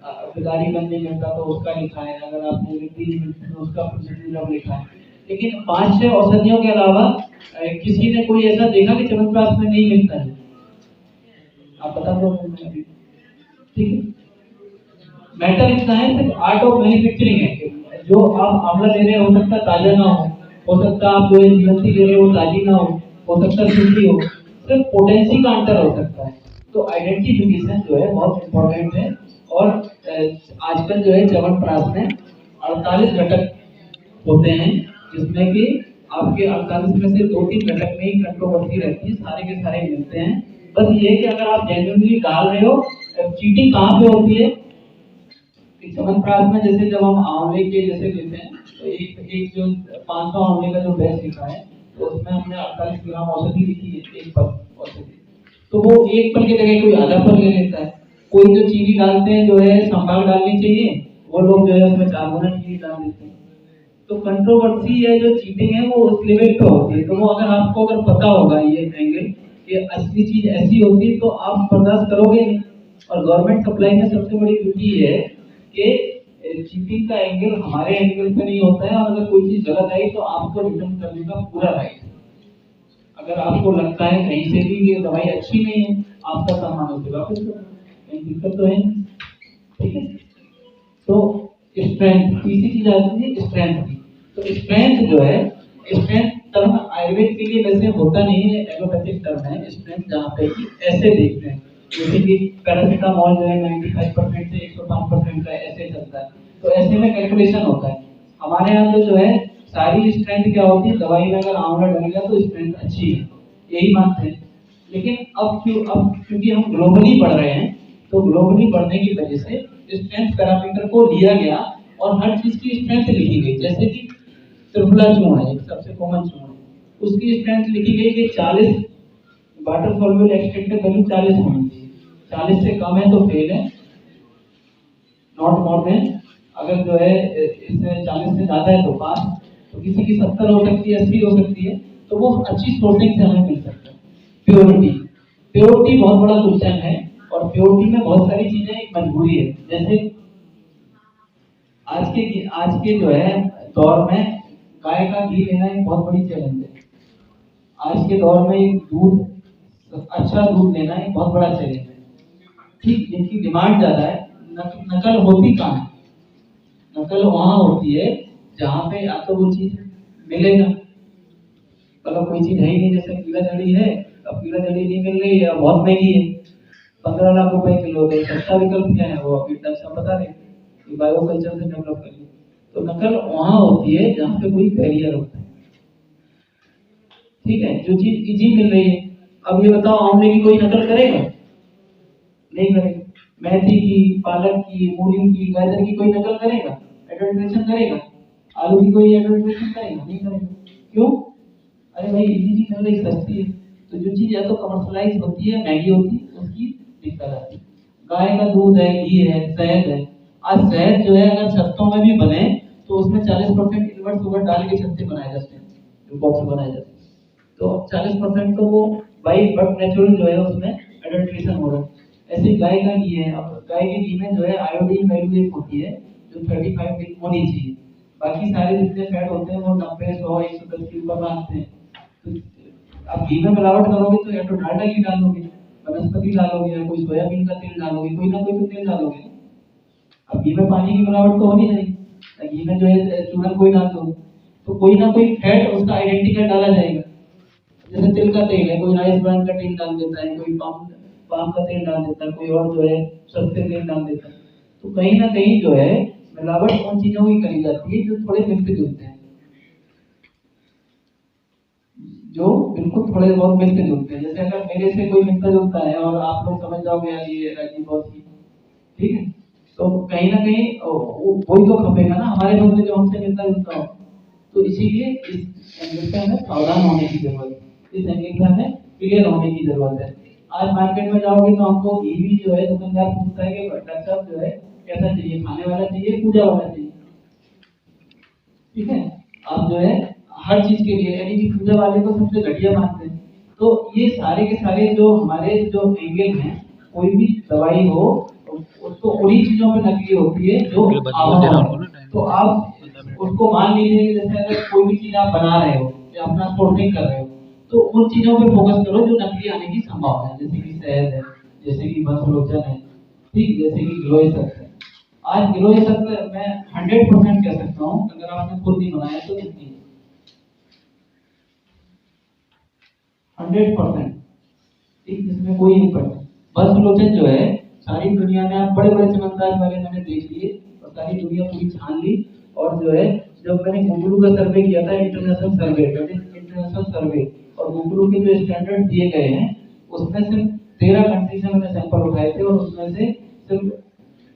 [SPEAKER 2] अधिकारी बनने मिलता तो उसका लिखा है, अगर आपने रिद्धि तो उसका प्रसिद्धि द्रव्य लिखा है। लेकिन 5-6 औषधियों के अलावा किसी ने कोई ऐसा देखा कि च्यवनप्राश में नहीं मिलता है? आप बता दो अभी, ठीक है। मैटर इतना है, सिर्फ आर्ट ऑफ मैन्युफैक्चरिंग है कि जो आप आंवला ले रहे हो सकता है ताजा ना हो सकता है आप जो जीवंती ले रहे हो ताजी ना हो सकता है सूखी हो, सिर्फ पोटेंसी का अंतर हो सकता है। तो आइडेंटिफिकेशन जो है बहुत इंपॉर्टेंट है। और आजकल जो है च्यवनप्राश में 48 घटक होते हैं, जिसमें कि आपके 48 में से 2-3 घटक में ही कंट्रोवर्सी रहती है, सारे के सारे मिलते हैं। बस ये कि अगर आप जेन्युइनली डाल रहे हो, चीटिंग कहाँ पे होती है? च्यवनप्राश में जैसे जब हम आंवले के जैसे लेते हैं, तो एक जो 500 आंवले का जो बैच लिखा है, तो उसमें हमने 48 ग्राम औषधि लिखी है, एक पल औषधि। तो वो एक पल की जगह कोई आधा पल ले लेता है। कोई जो चीनी डालते हैं, जो है संभाग डालनी चाहिए, वो लोग जो है उसमें 4 गुना चीनी डाल देते हैं। तो कंट्रोवर्सी है, जो चीटिंग है, वो उस लेवल पे होती है। तो वो अगर आपको अगर पता होगा ये एंगल कि असली चीज ऐसी होती है, तो आप बर्दाश्त करोगे नहीं। और गवर्नमेंट सप्लाई में सबसे बड़ी ब्यूटी है कि चीटिंग का एंगल हमारे एंगल पे नहीं होता है, और अगर कोई चीज गलत आई तो आपको रिटर्न करने का पूरा राइट है। अगर आपको लगता है कहीं से भी ये दवाई अच्छी नहीं है, आपका सामान उसे वापस करो, कहीं दिक्कत तो है नहीं, ठीक है। तो स्ट्रेंथ, तीसरी चीज आती है स्ट्रेंथ की। तो स्ट्रेंथ जो है, स्ट्रेंथ टर्म आयुर्वेद के लिए वैसे होता नहीं है, एलोपैथिक टर्म है स्ट्रेंथ, जहाँ पे कि ऐसे देखते हैं, जैसे कि पैरासिटामोल जो है 95% से 105% का ऐसे चलता है, तो ऐसे में कैलकुलेशन होता है। हमारे यहाँ तो जो है सारी स्ट्रेंथ क्या होती है, दवाई में अगर आंवला डलेगा तो स्ट्रेंथ अच्छी है, यही मानते हैं। लेकिन अब क्योंकि हम ग्लोबली बढ़ रहे हैं, तो ग्लोबली बढ़ने की वजह से स्ट्रेंथ पैरामीटर को लिया गया और हर चीज की स्ट्रेंथ लिखी गई। जैसे कि त्रिफला चूर्ण है, एक सबसे कॉमन चूर्ण है, उसकी स्ट्रेंथ लिखी गई कि 40 वाटर सॉल्युबल एक्सट्रैक्ट की वैल्यू 40 होनी चाहिए, 40 से कम है तो फेल है, नॉट मोर देन। अगर जो है इससे 40 से ज्यादा है तो पास। तो किसी की 70 हो सकती है, 80 हो सकती है, तो वो अच्छी सोर्सिंग से हमें मिल सकता है। प्योरिटी, प्योरिटी बहुत बड़ा क्वेश्चन है, और प्योरिटी में बहुत सारी चीजें एक मजबूरी है। जैसे आज के जो है दौर में गाय का घी लेना एक बहुत बड़ी चैलेंज है। आज के दौर में एक दूध, अच्छा दूध लेना एक बहुत बड़ा चैलेंज है, ठीक, जिनकी डिमांड ज्यादा है, नकल होती कहाँ है? नकल वहां होती है जहाँ पे या तो वो चीज मिलेगा, मतलब कोई चीज है ही नहीं, जैसे कीड़ा जड़ी है, अब कीड़ा जड़ी नहीं मिल रही है, अब बहुत महंगी है, 15 लाख रुपए किलो, तो सस्ता विकल्प क्या है? वो अभी तक सब बता रहे कि बायो कल्चर से डेवलप करिए। तो नकल वहां होती है जहाँ पे कोई बैरियर होता है, ठीक है, जो चीज इजी मिल रही है। अब ये बताओ, आमले की कोई नकल करेगा? नहीं करेगा। मेथी की, पालक की, मूली की, गाजर की कोई नकल करेगा? एडल्ट्रेशन करेगा? आलू की कोई एडल्ट्रेशन करेगा? नहीं करेगा। क्यों? अरे भाई इजी चीज मिल रही, सस्ती है। तो जो चीज या तो कमर्शलाइज होती है, महंगी होती है, उसकी दिक्कत आती है। गाय का दूध है, घी है, शहद है। आज शहद जो है अगर छत्तों में भी बने तो उसमें 40% इनवर्ट शुगर डाल के छत्ते बनाए जाते हैं, जो बॉक्स बनाए जाते हैं। तो 40% तो वो बाई बट नेचुरल जो है उसमें एडल्ट्रेशन हो रहा है। ऐसे गाय का घी है, अब गाय के घी में जो है आयोडीन वैल्यू एक होती है जो 35 होनी चाहिए। बाकी सारे जितने फैट होते हैं वो 90, 100, 110 के ऊपर भागते हैं। तो आप घी में मिलावट करोगे तो या तो डालडा घी डालोगे, वनस्पति डालोगे, या कोई सोयाबीन का तेल डालोगे, कोई ना कोई तो तेल डालोगे। अब घी में पानी की मिलावट तो होनी नहीं, घी में जो है चूरन कोई डाल दो, तो कोई ना कोई फैट उसका आइडेंटिकल डाला जाएगा। जैसे तिल का तेल है, कोई राइस ब्रांड का तेल डाल देता है, कोई पाम का तेल डाल देता है, कोई और जो है सस्ते तेल डाल देता है। तो कहीं ना कहीं जो है मिलावट उन चीजों की करी जाती है जो थोड़े मिलते जुलते हैं, जो बिल्कुल थोड़े बहुत मिलते जुलते हैं। जैसे अगर मेरे से कोई मिलता जुलता है और आप लोग समझ जाओगे यार ये राजीव बहुत ही ठीक है, तो कहीं ना कहीं वही तो खपेगा ना हमारे बंदे जो हमसे मिलता जुलता हो। तो इसीलिए इस एंगल पे हमें सावधान होने की जरूरत है, इस एंगल पे हमें क्लियर होने की जरूरत है। आज मार्केट में जाओगे तो हमको ईवी जो है दुकानदार पूछता है कि डॉक्टर साहब जो है कैसा चाहिए, खाने वाला चाहिए, पूजा वाला चाहिए, ठीक है। आप जो है हर चीज के लिए यानी कि पूजा वाले को सबसे घटिया मानते हैं। तो ये सारे के सारे जो हमारे जो एंगल हैं, कोई भी दवाई हो उसको उन्हीं चीजों पे नकली होती है जो आम। तो आप उसको मान लीजिए कि जैसे अगर कोई भी चीज आप बना रहे हो या अपना सोर्सिंग कर रहे हो, तो उन चीजों पे फोकस करो जो नकली आने की संभावना है, जैसे कि शहद है, जैसे कि वंशलोचन है, ठीक, जैसे कि ग्लोए सक्स है। आज ग्लोए सक्स मैं 100% कह सकता हूँ, अगर आपने खुद नहीं बनाया तो नहीं, 100%, ठीक, जिसमें कोई इम्पैक्ट नहीं। वंशलोचन जो है सारी दुनिया में आप बड़े बड़े चमत्कार वाले मैंने देख लिए और सारी दुनिया पूरी छान ली। और जो है जब मैंने गुगलू का सर्वे किया था, इंटरनेशनल सर्वे, इंटरनेशनल सर्वे, और गुगलू के जो स्टैंडर्ड दिए गए हैं उसमें सिर्फ 13 कंट्री से मैंने सैंपल उठाए थे और उसमें से सिर्फ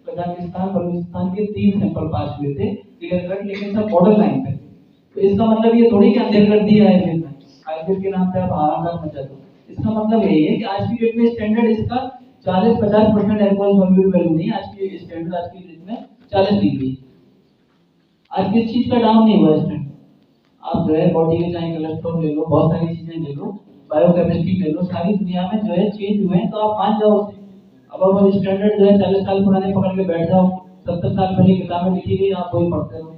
[SPEAKER 2] कजाकिस्तान, बलूचिस्तान के 3 सैंपल पास हुए थे क्लियर कट, लेकिन सब बॉर्डर लाइन पे। तो इसका मतलब ये थोड़ी कि अंधेर कर दिया है आयुर्वेद में, आयुर्वेद के नाम पे आप हाहाकार मचा दो। इसका मतलब यही है कि आज की डेट में स्टैंडर्ड इसका 40-50% एल्कोहल सॉल्यूबल वैल्यू नहीं, आज की स्टैंडर्ड आज की डेट में 40 डिग्री। आज किस चीज का डाउन नहीं हुआ स्टैंडर्ड? आप जो है बॉडी के चाहे कोलेस्ट्रॉल ले लो, बहुत सारी चीजें ले लो, बायोकेमिस्ट्री ले लो, सारी दुनिया में जो है चेंज हुए हैं, तो आप मान जाओ उसे। अब आप स्टैंडर्ड जो है 40 साल पुराने पकड़ के बैठ जाओ, 70 साल पहले किताबें लिखी गई आप वही पढ़ते रहो।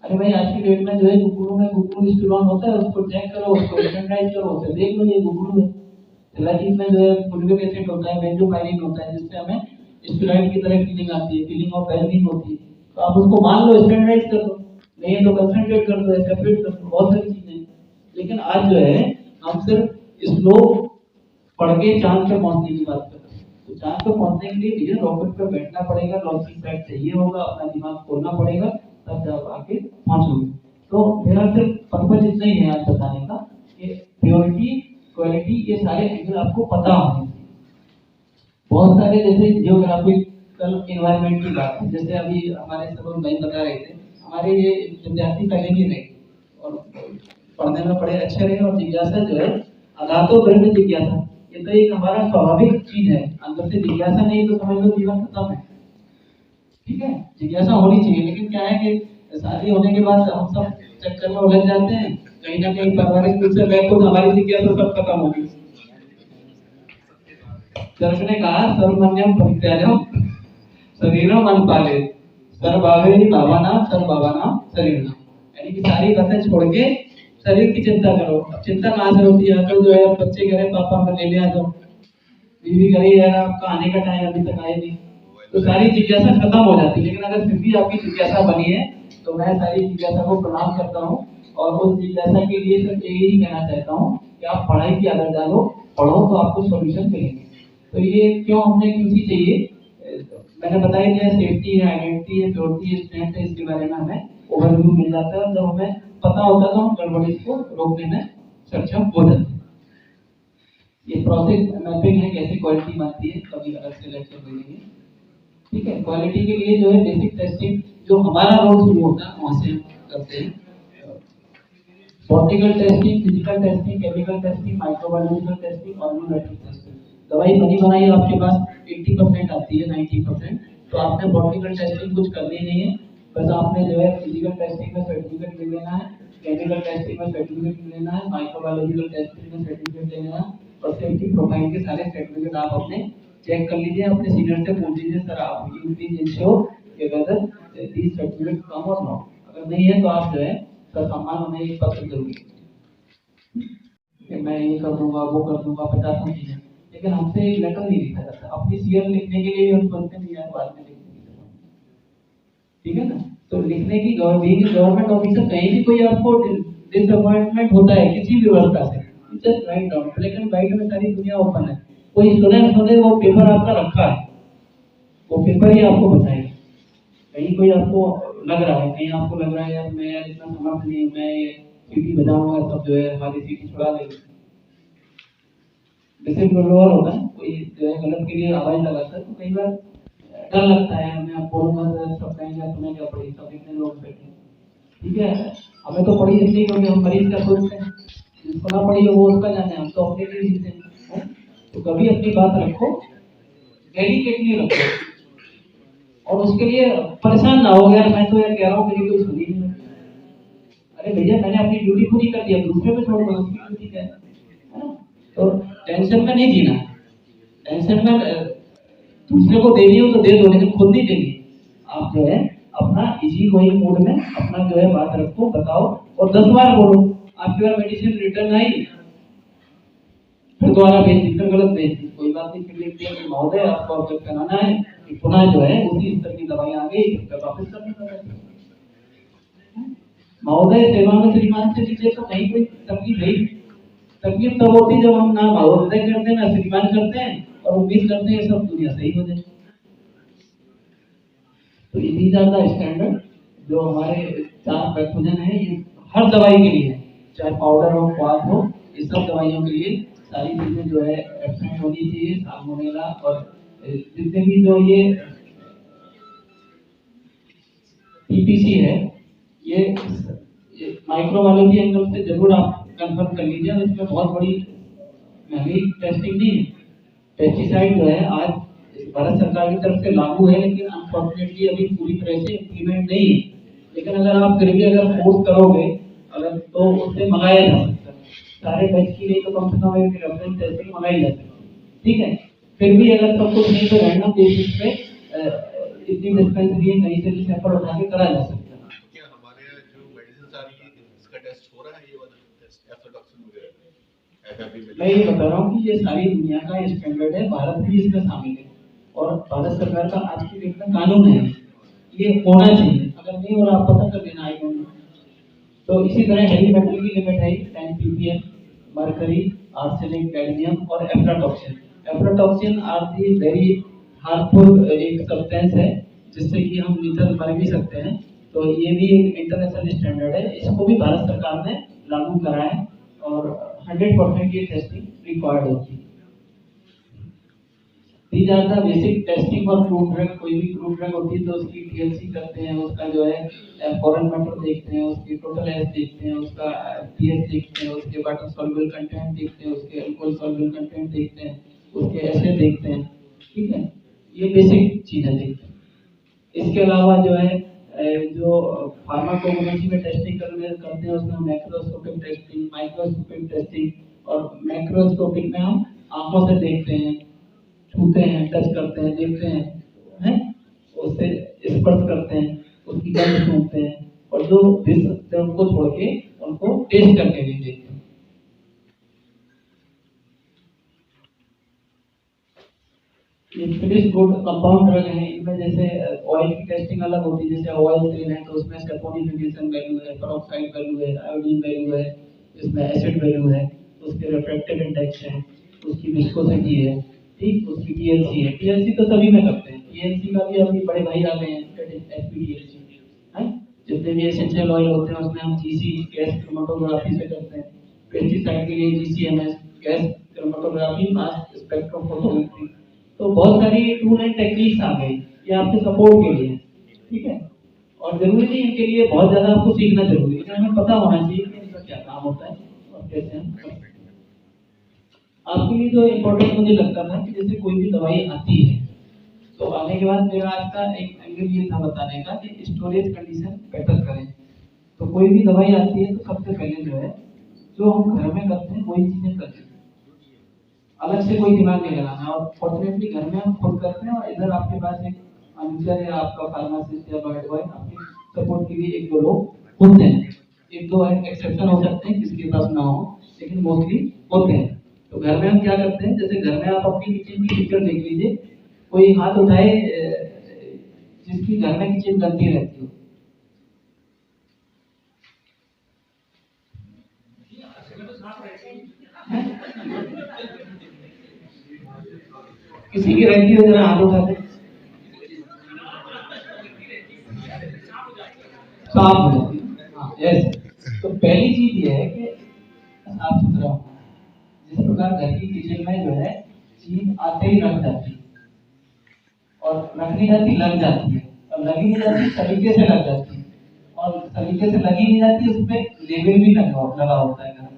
[SPEAKER 2] अरे भाई आज की डेट में जो है गुगलू में गुगलू स्टिरॉन होता है, उसको चेक करो, उसको स्टैंडर्डाइज करो, उसे देख लो ये गुगलू है। सिलाजीन में जो है फुलिक एसिड होता है, बेंजोकाइलिन होता है, जिससे हमें स्टेरॉइड की तरह फीलिंग आती है, फीलिंग ऑफ वेलबींग होती है। तो आप उसको मान लो, स्टैंडर्डाइज कर दो, नहीं है तो कंसंट्रेट कर दो, सेपरेट कर दो, बहुत सारी चीजें। लेकिन आज जो है हम सिर्फ स्लो पढ़ के चांद पे पहुंचने की बात कर रहे हैं। तो चांद पे पहुंचने के लिए भैया रॉकेट पे बैठना पड़ेगा, लॉन्चिंग पैड चाहिए होगा, अपना दिमाग खोलना पड़ेगा, तब जब आके पहुंचोगे। तो मेरा सिर्फ पर्पज इतना ही है आज बताने का कि प्योरिटी, क्वालिटी, ये सारे एंगल आपको पता होने चाहिए। बहुत सारे जैसे जियोग्राफिकल एनवायरनमेंट की बात है, जैसे अभी हमारे सब भाई बता रहे थे, हमारे ये विद्यार्थी पहले भी रहे और पढ़ने में बड़े अच्छे रहे, और जिज्ञासा जो है अगातो ब्रह्म जिज्ञासा, ये तो एक हमारा स्वाभाविक चीज है। अंदर से जिज्ञासा नहीं तो समझ लो जीवन खत्म है, ठीक है। जिज्ञासा होनी चाहिए, लेकिन क्या है कि शादी होने के बाद हम सब चक्कर में उलझ जाते हैं, कहीं ना कहीं पारिवारिक रूप से बैठो तो हमारी जिज्ञासा सब खत्म होगी। दर्श ने कहा सर्वमन्यम परित्याजम शरीरम मन पाले, सर्वभावे भावना सर्वभावना शरीर, यानी कि सारी बातें छोड़ के शरीर की चिंता करो। अब चिंता कहाँ से होती है? तो जो है बच्चे कह रहे पापा मैं लेने आ जाओ, बीवी कह रही है आपका आने का टाइम अभी तक आए नहीं, तो सारी जिज्ञासा खत्म हो जाती है। लेकिन अगर फिर भी आपकी जिज्ञासा बनी है तो मैं सारी जिज्ञासा को प्रणाम करता हूँ और उस जिज्ञासा के लिए सिर्फ यही कहना चाहता हूँ कि आप पढ़ाई की आदत डालो, पढ़ो तो आपको सॉल्यूशन मिलेंगे। तो ये क्यों हमने क्यूसी चाहिए, मैंने बताया दिया, सेफ्टी है, आइडेंटिटी है, प्योरिटी है, स्ट्रेंथ है, इसके बारे में हमें ओवरव्यू मिल जाता है। जब हमें पता होता है तो हम गड़बड़ी को रोकने में सक्षम हो जाते हैं। ये प्रोसेस मैपिंग है, कैसे क्वालिटी बनती है, कभी अलग से लेक्चर मिलेंगे। ठीक है, क्वालिटी के लिए जो है बेसिक टेस्टिंग, जो हमारा रोल शुरू होता है वहां से करते हैं। Botanical testing, physical testing, chemical testing, microbiological testing और न्यूमेट्रिक टेस्टिंग। दवाई बनी बनाई आपके पास 80% आती है, 90%, तो आपने बॉटिकल टेस्टिंग कुछ करनी नहीं है। बस आपने जो है फिजिकल टेस्टिंग में सर्टिफिकेट ले लेना है, केमिकल टेस्टिंग में सर्टिफिकेट ले लेना है, माइक्रोबायोलॉजिकल टेस्टिंग में सर्टिफिकेट ले लेना है और सेफ्टी प्रोफाइल के सारे सर्टिफिकेट आप अपने चेक कर लीजिए। अपने सीनियर से पूछ लीजिए, सर आप यू प्लीज इंश्योर कि वेदर दीस सर्टिफिकेट कम और नॉट। अगर नहीं है तो आप जो है सम्मान हमें एक पत्र जरूर कि मैं ये कर दूंगा, वो कर दूंगा, 50 चीजें, लेकिन हमसे एक लेटर नहीं लिखा जाता। अपनी सीएल लिखने के लिए हम बोलते नहीं यार बाद में लिखेंगे, ठीक है ना। तो लिखने की गवर्नमेंट ऑफिसर कहीं भी कोई आपको डिसअपॉइंटमेंट होता है किसी भी व्यवस्था से, just write down, black and white में सारी दुनिया ओपन है। कोई स्टूडेंट सुने वो पेपर आपका रखा है, वो पेपर ही आपको बताएगा। कहीं कोई आपको लग रहा है, कहीं आपको लग रहा है यार मैं यार इतना समर्थ नहीं हूँ, मैं ये सीटी बजाऊंगा सब जो है हमारी सीटी छुड़ा लेगी। जैसे लोअर होता है, कोई जो है गलत के लिए आवाज लगाता है तो कई बार डर लगता है, मैं अब बोलूंगा तो सब कहेंगे तुम्हें क्या पड़ी, सब इतने लोग बैठे, ठीक है। हमें तो पड़ी इसलिए क्योंकि हम मरीज का सोचते हैं, जिसको ना पड़ी है वो उसका जाने, हम तो अपने लिए जीते हैं। तो कभी अपनी बात रखो, डेडिकेटली रखो और उसके लिए परेशान ना हो, यार मैं तो यार कह रहा हूँ मेरी कोई सुनी नहीं। अरे भैया मैंने अपनी ड्यूटी पूरी कर दी, अब दूसरे पे छोड़ दो, उसकी ड्यूटी क्या है ना। तो टेंशन में नहीं जीना, टेंशन में दूसरे को देनी हो तो दे दो, लेकिन खुद नहीं देनी। आप जो है अपना इजी गोइंग मूड में अपना जो है बात रखो, बताओ और 10 बार बोलो। आपकी बार मेडिसिन रिटर्न आई फिर दोबारा भेज दी, फिर गलत भेज दी, कोई बात नहीं, फिर लिख दिया कि महोदय आपको अवगत कराना है कि पुनः जो है उसी स्तर की दवाई आ गई, फिर वापस करना पड़ेगा। महोदय सेवा में श्रीमान से लीजिए तो कहीं कोई तकलीफ नहीं। तकलीफ तब होती जब हम ना महोदय करते हैं ना श्रीमान करते हैं और उम्मीद करते हैं सब दुनिया सही हो जाए। तो इतनी ज्यादा स्टैंडर्ड जो हमारे 4 पैथोजन है, ये हर दवाई के लिए है, चाहे पाउडर हो, क्वाथ हो, ये सब दवाइयों के लिए सारी चीजें जो है एब्सेंट होनी चाहिए। साल्मोनेला और जितने भी जो ये पीपीसी है, ये माइक्रोबायोलॉजी एंगल से जरूर आप कंफर्म कर लीजिए। इसमें बहुत बड़ी महंगी टेस्टिंग नहीं है। पेस्टिसाइड जो है आज भारत सरकार की तरफ से लागू है, लेकिन अनफॉर्चुनेटली अभी पूरी तरह से इम्प्लीमेंट नहीं है। लेकिन अगर आप फिर भी अगर फोर्स करोगे अगर तो उससे मंगाया जा सकता है। सारे बैच की नहीं तो कम से कम एक रेफरेंस टेस्टिंग मंगाई जा सकती है, ठीक है। फिर भी अगर सब कुछ नहीं तो रैंडम बेसिस पे इतनी डिस्पेंसरी है, कहीं से भी सैंपल उठा के करा जा सकता है।
[SPEAKER 3] क्या हमारे जो मेडिसिन आ रही है इसका टेस्ट हो रहा है, ये वाला टेस्ट एफ्लाटॉक्सिन वगैरह एफएफपी में?
[SPEAKER 2] मैं ये बता रहा हूँ कि ये सारी दुनिया का स्टैंडर्ड है, भारत भी इसमें शामिल है और भारत सरकार का आज की डेट में कानून है, ये होना चाहिए। अगर नहीं हो रहा आप पता कर लेना, आई डोंट नो। तो इसी तरह हेवी मेटल की लिमिट है 10 ppm, मरकरी, आर्सेनिक, कैडमियम और aflatoxin. Aflatoxin are the very harmful एक सब्सटेंस है जिससे कि हम लीथल मर भी सकते हैं। तो ये भी एक इंटरनेशनल स्टैंडर्ड है, इसको भी भारत सरकार ने लागू करा है और 100% की टेस्टिंग रिक्वायर्ड होती है। These are the basic testing for crude drug। कोई भी crude drug होती है तो उसकी TLC करते हैं, उसका जो है फॉरेन मैटर देखते हैं, उसकी टोटल एस देखते हैं, उसका pH देखते हैं, उसके वाटर सॉल्युबल कंटेंट देखते हैं, उसके अल्कोहल सॉल्युबल कंटेंट देखते हैं, उसके एसिड देखते हैं, ठीक है। ये बेसिक चीजें देखते हैं। इसके अलावा जो है जो फार्माकोगनोलॉजी में टेस्टिंग करते हैं उसमें मैक्रोस्कोपिक टेस्टिंग, माइक्रोस्कोपिक टेस्टिंग और मैक्रोस्कोपिक में हम आंखों से देखते हैं, छूते हैं, टच करते हैं, देखते हैं, उससे स्पर्श करते हैं, उसकी गंध सूंघते हैं और जो उनको छोड़ के उनको टेस्ट करके भी देखते हैं। ये फिनिश गुड कंपाउंड ड्रग है, इनमें जैसे ऑयल की टेस्टिंग अलग होती है, जैसे ऑयल तेल है तो उसमें सैपोनिफिकेशन वैल्यू है, पेरोक्साइड वैल्यू है, आयोडीन वैल्यू है, इसमें एसिड वैल्यू है, उसके रिफ्रैक्टिव इंडेक्स है, उसकी विस्कोसिटी है, ठीक, उसकी टीएलसी है। टीएलसी तो सभी में करते हैं, टीएलसी का भी अभी बड़े भाई आ गए हैं, एसपीटीएलसी है। जितने भी एसेंशियल ऑयल होते हैं उसमें हम जीसी गैस क्रोमेटोग्राफी से करते हैं। पेस्टिसाइड के लिए जीसीएमएस गैस क्रोमेटोग्राफी, मास स्पेक्ट्रोफोटोमेट्री। तो बहुत सारी टूल एंड टेक्निक्स आ गई, ये आपके सपोर्ट के लिए, ठीक है। और जरूरी नहीं इनके लिए बहुत ज्यादा आपको सीखना जरूरी है, लेकिन हमें पता होना चाहिए कि इनका क्या काम होता है और कैसे हम कर सकते हैं। आपके लिए जो इम्पोर्टेंट मुझे लगता था कि जैसे कोई भी दवाई आती है तो आने के बाद मेरा आज का एक एंगल ये था बताने का कि स्टोरेज कंडीशन बेटर करें। तो कोई भी दवाई आती है तो सबसे पहले जो है, जो हम घर में करते हैं वही चीजें करते हैं, अलग से कोई दिमाग नहीं लगाना। और फॉर्चुनेटली घर में हम खुद करते हैं, और इधर आपके पास एक अनुचर या आपका फार्मासिस्ट या बॉय बॉय आपके सपोर्ट के लिए एक दो लोग होते हैं। एक दो एक्सेप्शन हो सकते हैं जिसके पास ना हो, लेकिन मोस्टली होते हैं। तो घर में हम क्या करते हैं, जैसे घर में आप अपनी किचन की पिक्चर देख लीजिए, कोई हाथ उठाए जिसकी घर में किचन गंदी रहती हो। किसी की रहती हो, जरा हाथ उठाते। साफ हो जाती है, हाँ यस। तो पहली चीज ये है कि साफ सुथरा होना। जिस प्रकार घर की किचन में जो है चीज आते ही रख जाती है, और रखनी जाती लग जाती है, और लगी नहीं जाती सलीके से लग जाती है, और सलीके से लगी नहीं जाती उसपे लेबल भी लगा होता है। घर में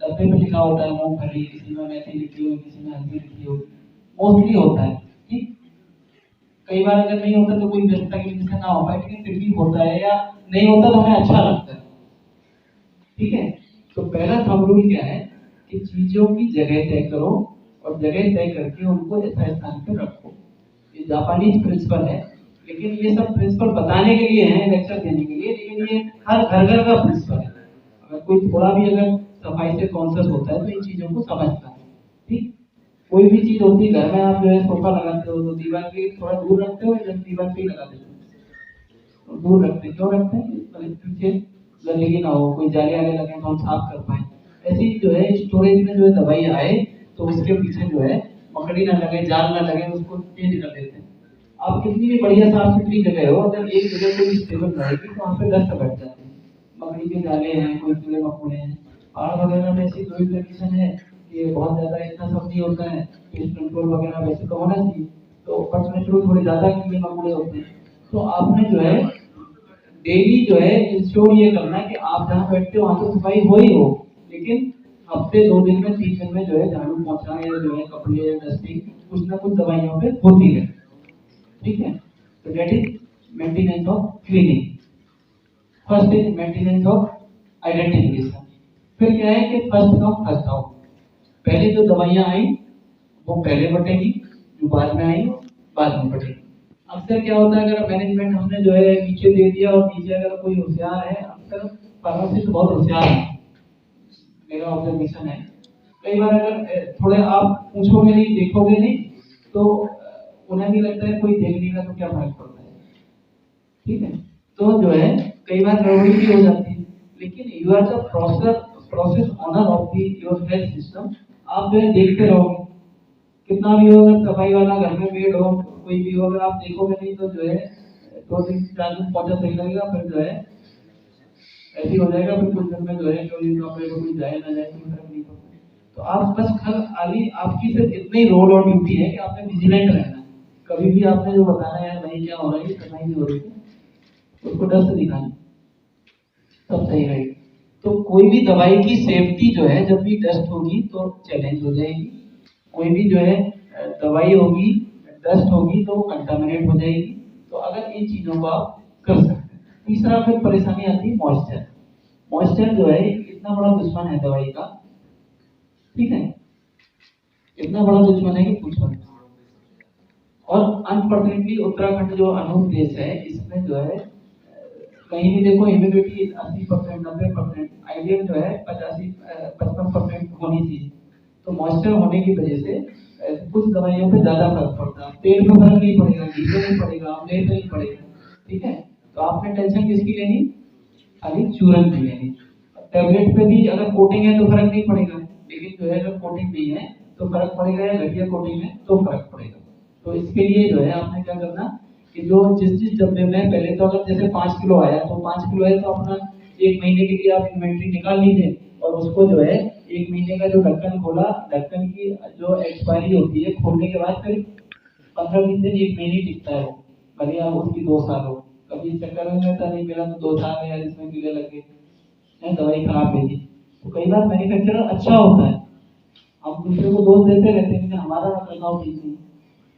[SPEAKER 2] डब्बे पे लिखा होता है मूंगफली, किसी में मेथी लिखी हो, किसी में हल्दी लिखी हो, मोस्टली होता है, ठीक। कई बार अगर नहीं होता तो कोई व्यवस्था की वजह से ना हो पाए, लेकिन फिर भी होता है, या नहीं होता तो हमें अच्छा लगता है, ठीक है। तो पहला थंब रूल क्या है कि चीजों की जगह तय करो, और जगह तय करके उनको ऐसा स्थान पे रखो। ये जापानीज प्रिंसिपल है, लेकिन ये सब प्रिंसिपल बताने के लिए है, लेक्चर देने के लिए, लेकिन ये हर घर घर का प्रिंसिपल है। अगर कोई थोड़ा भी अगर सफाई से कॉन्शियस होता है तो इन चीजों को समझता है, ठीक। कोई भी चीज होती है घर में, आप जो है सोफा लगाते हो तो दीवार के थोड़ा दूर रखते हो या दीवार पे ही लगा देते हो? तो दूर रखते हैं, क्यों रखते हैं? पीछे गंदगी ना हो, कोई जाले आने लगे तो हम साफ कर पाए। ऐसे ही जो है स्टोरेज में जो है दवाई आए तो उसके पीछे जो है मकड़ी ना लगे, जाल ना लगे, उसको चेंज कर देते हैं। आप कितनी भी बढ़िया साफ सुथरी जगह हो, अगर एक जगह कोई स्टेबल रहेगी तो वहाँ पे डस्ट बैठ जाते हैं, मकड़ी के जाले हैं, कोई कीड़े मकोड़े हैं। पहाड़ वगैरह में ऐसी कोई कंडीशन है कि बहुत ज्यादा इतना सब नहीं होता है, पेस्ट कंट्रोल वगैरह वैसे तो होना चाहिए, तो बट नेचुरल थोड़े ज्यादा कीड़े मकोड़े होते हैं। तो आपने जो है डेली जो है इंश्योर ये करना है कि आप जहाँ बैठते हो वहाँ तो सफाई हो ही हो, लेकिन हफ्ते 2 दिन में 3 दिन में जो है झाड़ू पोंछा या जो है कपड़े या डस्टिंग कुछ ना कुछ दवाइयों पे होती है, ठीक है। तो that is maintenance of cleaning. First is maintenance of identification. फिर क्या है कि फर्स्ट कम फर्स्ट आउट। पहले जो दवाइयां आई वो पहले बटेगी, जो बाद में आई बाद में बटेगी। अक्सर क्या होता है, अगर मैनेजमेंट हमने जो है नीचे दे दिया और नीचे अगर कोई होशियार है, अक्सर फार्मासिस्ट बहुत होशियार है, मेरा ऑब्जर्वेशन है। कई बार अगर थोड़े आप पूछोगे नहीं, देखोगे नहीं, तो उन्हें भी लगता है कोई देख लेगा तो क्या फर्क पड़ता है, ठीक है। तो जो है कई बार गड़बड़ी भी हो जाती है, लेकिन you are the process owner of the your health system. आप जो है देखते रहोगे, कितना भी हो, अगर सफाई वाला घर में मेड हो, कोई भी हो, अगर आप देखोगे नहीं तो जो है 2 दिन 4 दिन पौधा सही लगेगा, फिर जो है ऐसी हो जाएगा, फिर कुछ दिन में जो है कोई नौकरी को कोई जाए ना जाए कोई फर्क नहीं पड़ता। तो आप बस खाली आपकी सिर्फ इतना ही रोल और ड्यूटी है कि आपने विजिलेंट रहना है। कभी भी आपने जो बताना है नहीं क्या हो रहा है, सफाई नहीं हो रही है, उसको डस्ट दिखाना, सब सही रहेगी। तो कोई भी दवाई की सेफ्टी जो है जब भी डस्ट होगी तो चैलेंज हो जाएगी। कोई भी जो है दवाई होगी, डस्ट होगी तो कंटामिनेट हो जाएगी। तो अगर इन चीजों को आप कर सकते हैं। तीसरा फिर परेशानी आती है मॉइस्चर। मॉइस्चर जो है इतना बड़ा दुश्मन है दवाई का, ठीक है, इतना बड़ा दुश्मन है कि पूछो मत। और अनफॉर्चुनेटली उत्तराखंड जो अनूप देश है, इसमें जो है कहीं भी देखो इम्यूनिटी 80% 90%, आइडियल जो है 85-55% होनी चाहिए। तो मॉइस्चर होने की वजह से कुछ दवाइयों पे ज्यादा फर्क पड़ता है। पेट में फर्क नहीं पड़ेगा, घी पे नहीं पड़ेगा, आमलेट पे नहीं पड़ेगा, ठीक है। तो आपने टेंशन किसकी लेनी, खाली चूरन की लेनी। टेबलेट पे भी अगर कोटिंग है तो फर्क नहीं पड़ेगा, लेकिन जो है अगर कोटिंग नहीं है तो फर्क पड़ेगा, या घटिया कोटिंग है तो फर्क पड़ेगा। तो इसके लिए जो है आपने क्या करना कि जो जिस डब्बे में पहले तो अगर जैसे 5 किलो आया तो 5 किलो है तो अपना 1 महीने के लिए आप इन्वेंट्री निकाल लीजिए, और उसको जो है 1 महीने का जो ढक्कन खोला, ढक्कन की जो एक्सपायरी होती है खोलने के बाद फिर 15-20 दिन 1 महीने टिकता है वो, भले आप उसकी 2 साल हो। कभी चक्कर में रहता नहीं मिला तो 2 साल यार इसमें कीड़े लगे हैं, दवाई खराब भेजी। तो कई बार मैन्युफैक्चरर अच्छा होता है, हम दूसरे को दोष देते रहते हैं कि हमारा रखरखाव ठीक नहीं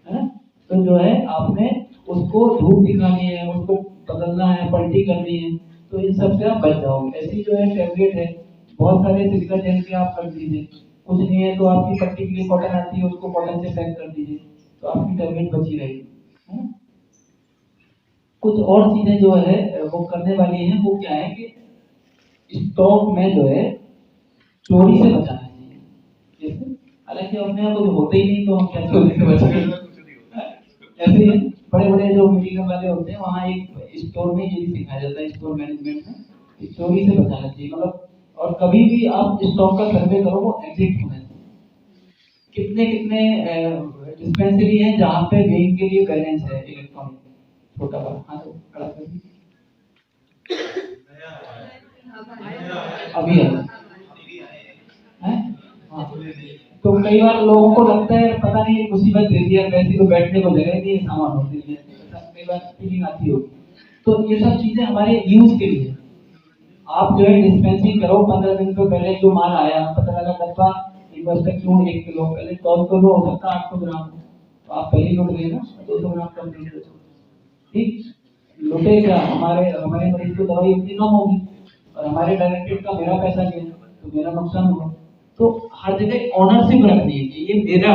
[SPEAKER 2] है ना। तो जो है आपने उसको धूप दिखानी है, उसको बदलना है, पलटी करनी है, तो इन सब से आप बच जाओगे। ऐसी जो है टैबलेट है, बहुत सारे सिलिका जेल के आप रख दीजिए, कुछ नहीं है तो आपकी पट्टी के लिए कॉटन आती है, उसको कॉटन से पैक कर दीजिए, तो आपकी टैबलेट बची रहेगी, है ना। कुछ और चीजें जो है वो करने वाली हैं, वो क्या है कि स्टॉक में जो है चोरी से बचाना चाहिए। जैसे हालांकि अपने यहाँ कुछ होते ही नहीं तो हम क्या चोरी से बचेंगे। ऐसे ही बड़े बड़े जो मीडिया वाले होते हैं वहाँ एक स्टोर में यही सिखाया जाता है, स्टोर मैनेजमेंट में, कि चोरी से बचाना चाहिए। मतलब और कभी भी आप स्टॉक का सर्वे करो वो एग्जिट होना चाहिए। कितने कितने डिस्पेंसरी हैं जहाँ पे वेइंग के लिए बैलेंस है इलेक्ट्रॉनिक, छोटा वाला, हाँ तो खड़ा कर दीजिए। अभी है हाँ। तो कई बार लोगों को लगता है पता नहीं मुसीबत दे दिया, वैसे तो बैठने को जगह नहीं है, सामान होते लिए कई बार फीलिंग आती होगी। तो ये सब चीजें हमारे यूज के लिए। आप जो है डिस्पेंसिंग करो, 15 दिन तो पहले जो माल आया पता लगा डब्बा क्यों 1 किलो, पहले 100 किलो हो सकता है 800 ग्राम, तो आप पहले लुट गए ना, 200 ग्राम कम दे दो, ठीक। लुटे क्या, हमारे हमारे मरीज को दवाई उतनी कम होगी और हमारे डायरेक्टेड का मेरा पैसा गया तो मेरा नुकसान होगा। तो हर जगह ऑनरशिप रखनी है कि ये मेरा।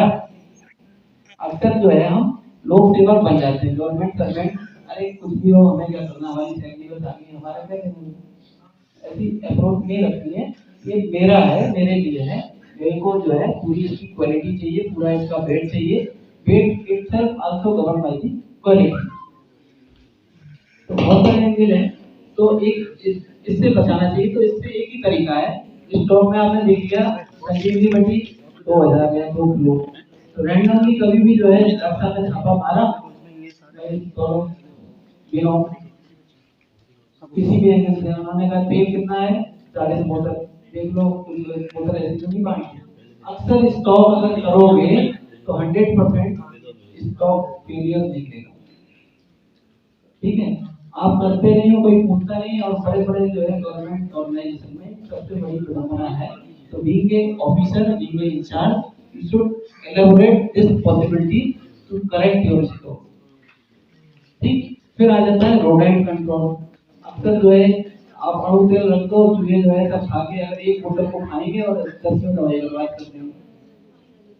[SPEAKER 2] अक्सर जो है हम लोक सेवक बन जाते हैं, गवर्नमेंट सर्वेंट, अरे कुछ भी हो हमें क्या करना, हमारी सैलरी बस आनी है, हमारा क्या करना। ऐसी अप्रोच नहीं रखनी है, ये मेरा है, मेरे लिए है, मेरे को जो है पूरी इसकी क्वालिटी चाहिए, पूरा इसका वेट चाहिए, weight itself also govern by the quality. तो बहुत सारे एंगल हैं, तो एक इससे बचाना चाहिए। तो इससे एक ही तरीका है, स्टॉक में आपने देख लिया संजीवनी बटी 2000 या 2 किलो, तो रैंडमली कभी भी जो है डॉक्टर ने छापा मारा, तो बिनो किसी भी एंगल से उन्होंने कहा तेल कितना है 40 बोतल, देख लो बोतल ऐसी तो नहीं बांटी। अक्सर स्टॉक अगर करोगे तो 100% स्टॉक फेलियर निकलेगा, ठीक है। आप करते नहीं हो, कोई पूछता नहीं, और बड़े बड़े जो है गवर्नमेंट ऑर्गेनाइजेशन में सबसे बड़ी विडंबना है। तो being a officer, being a incharge, you should elaborate this possibility to correct your stock, ठीक। फिर आ जाता है रोडेंट कंट्रोल। अक्सर जो है आप अणु तेल रख दो, चूहे जो है सब खा के अगर एक बोतल को खाएंगे और 10 में दवाई बर्बाद कर देंगे,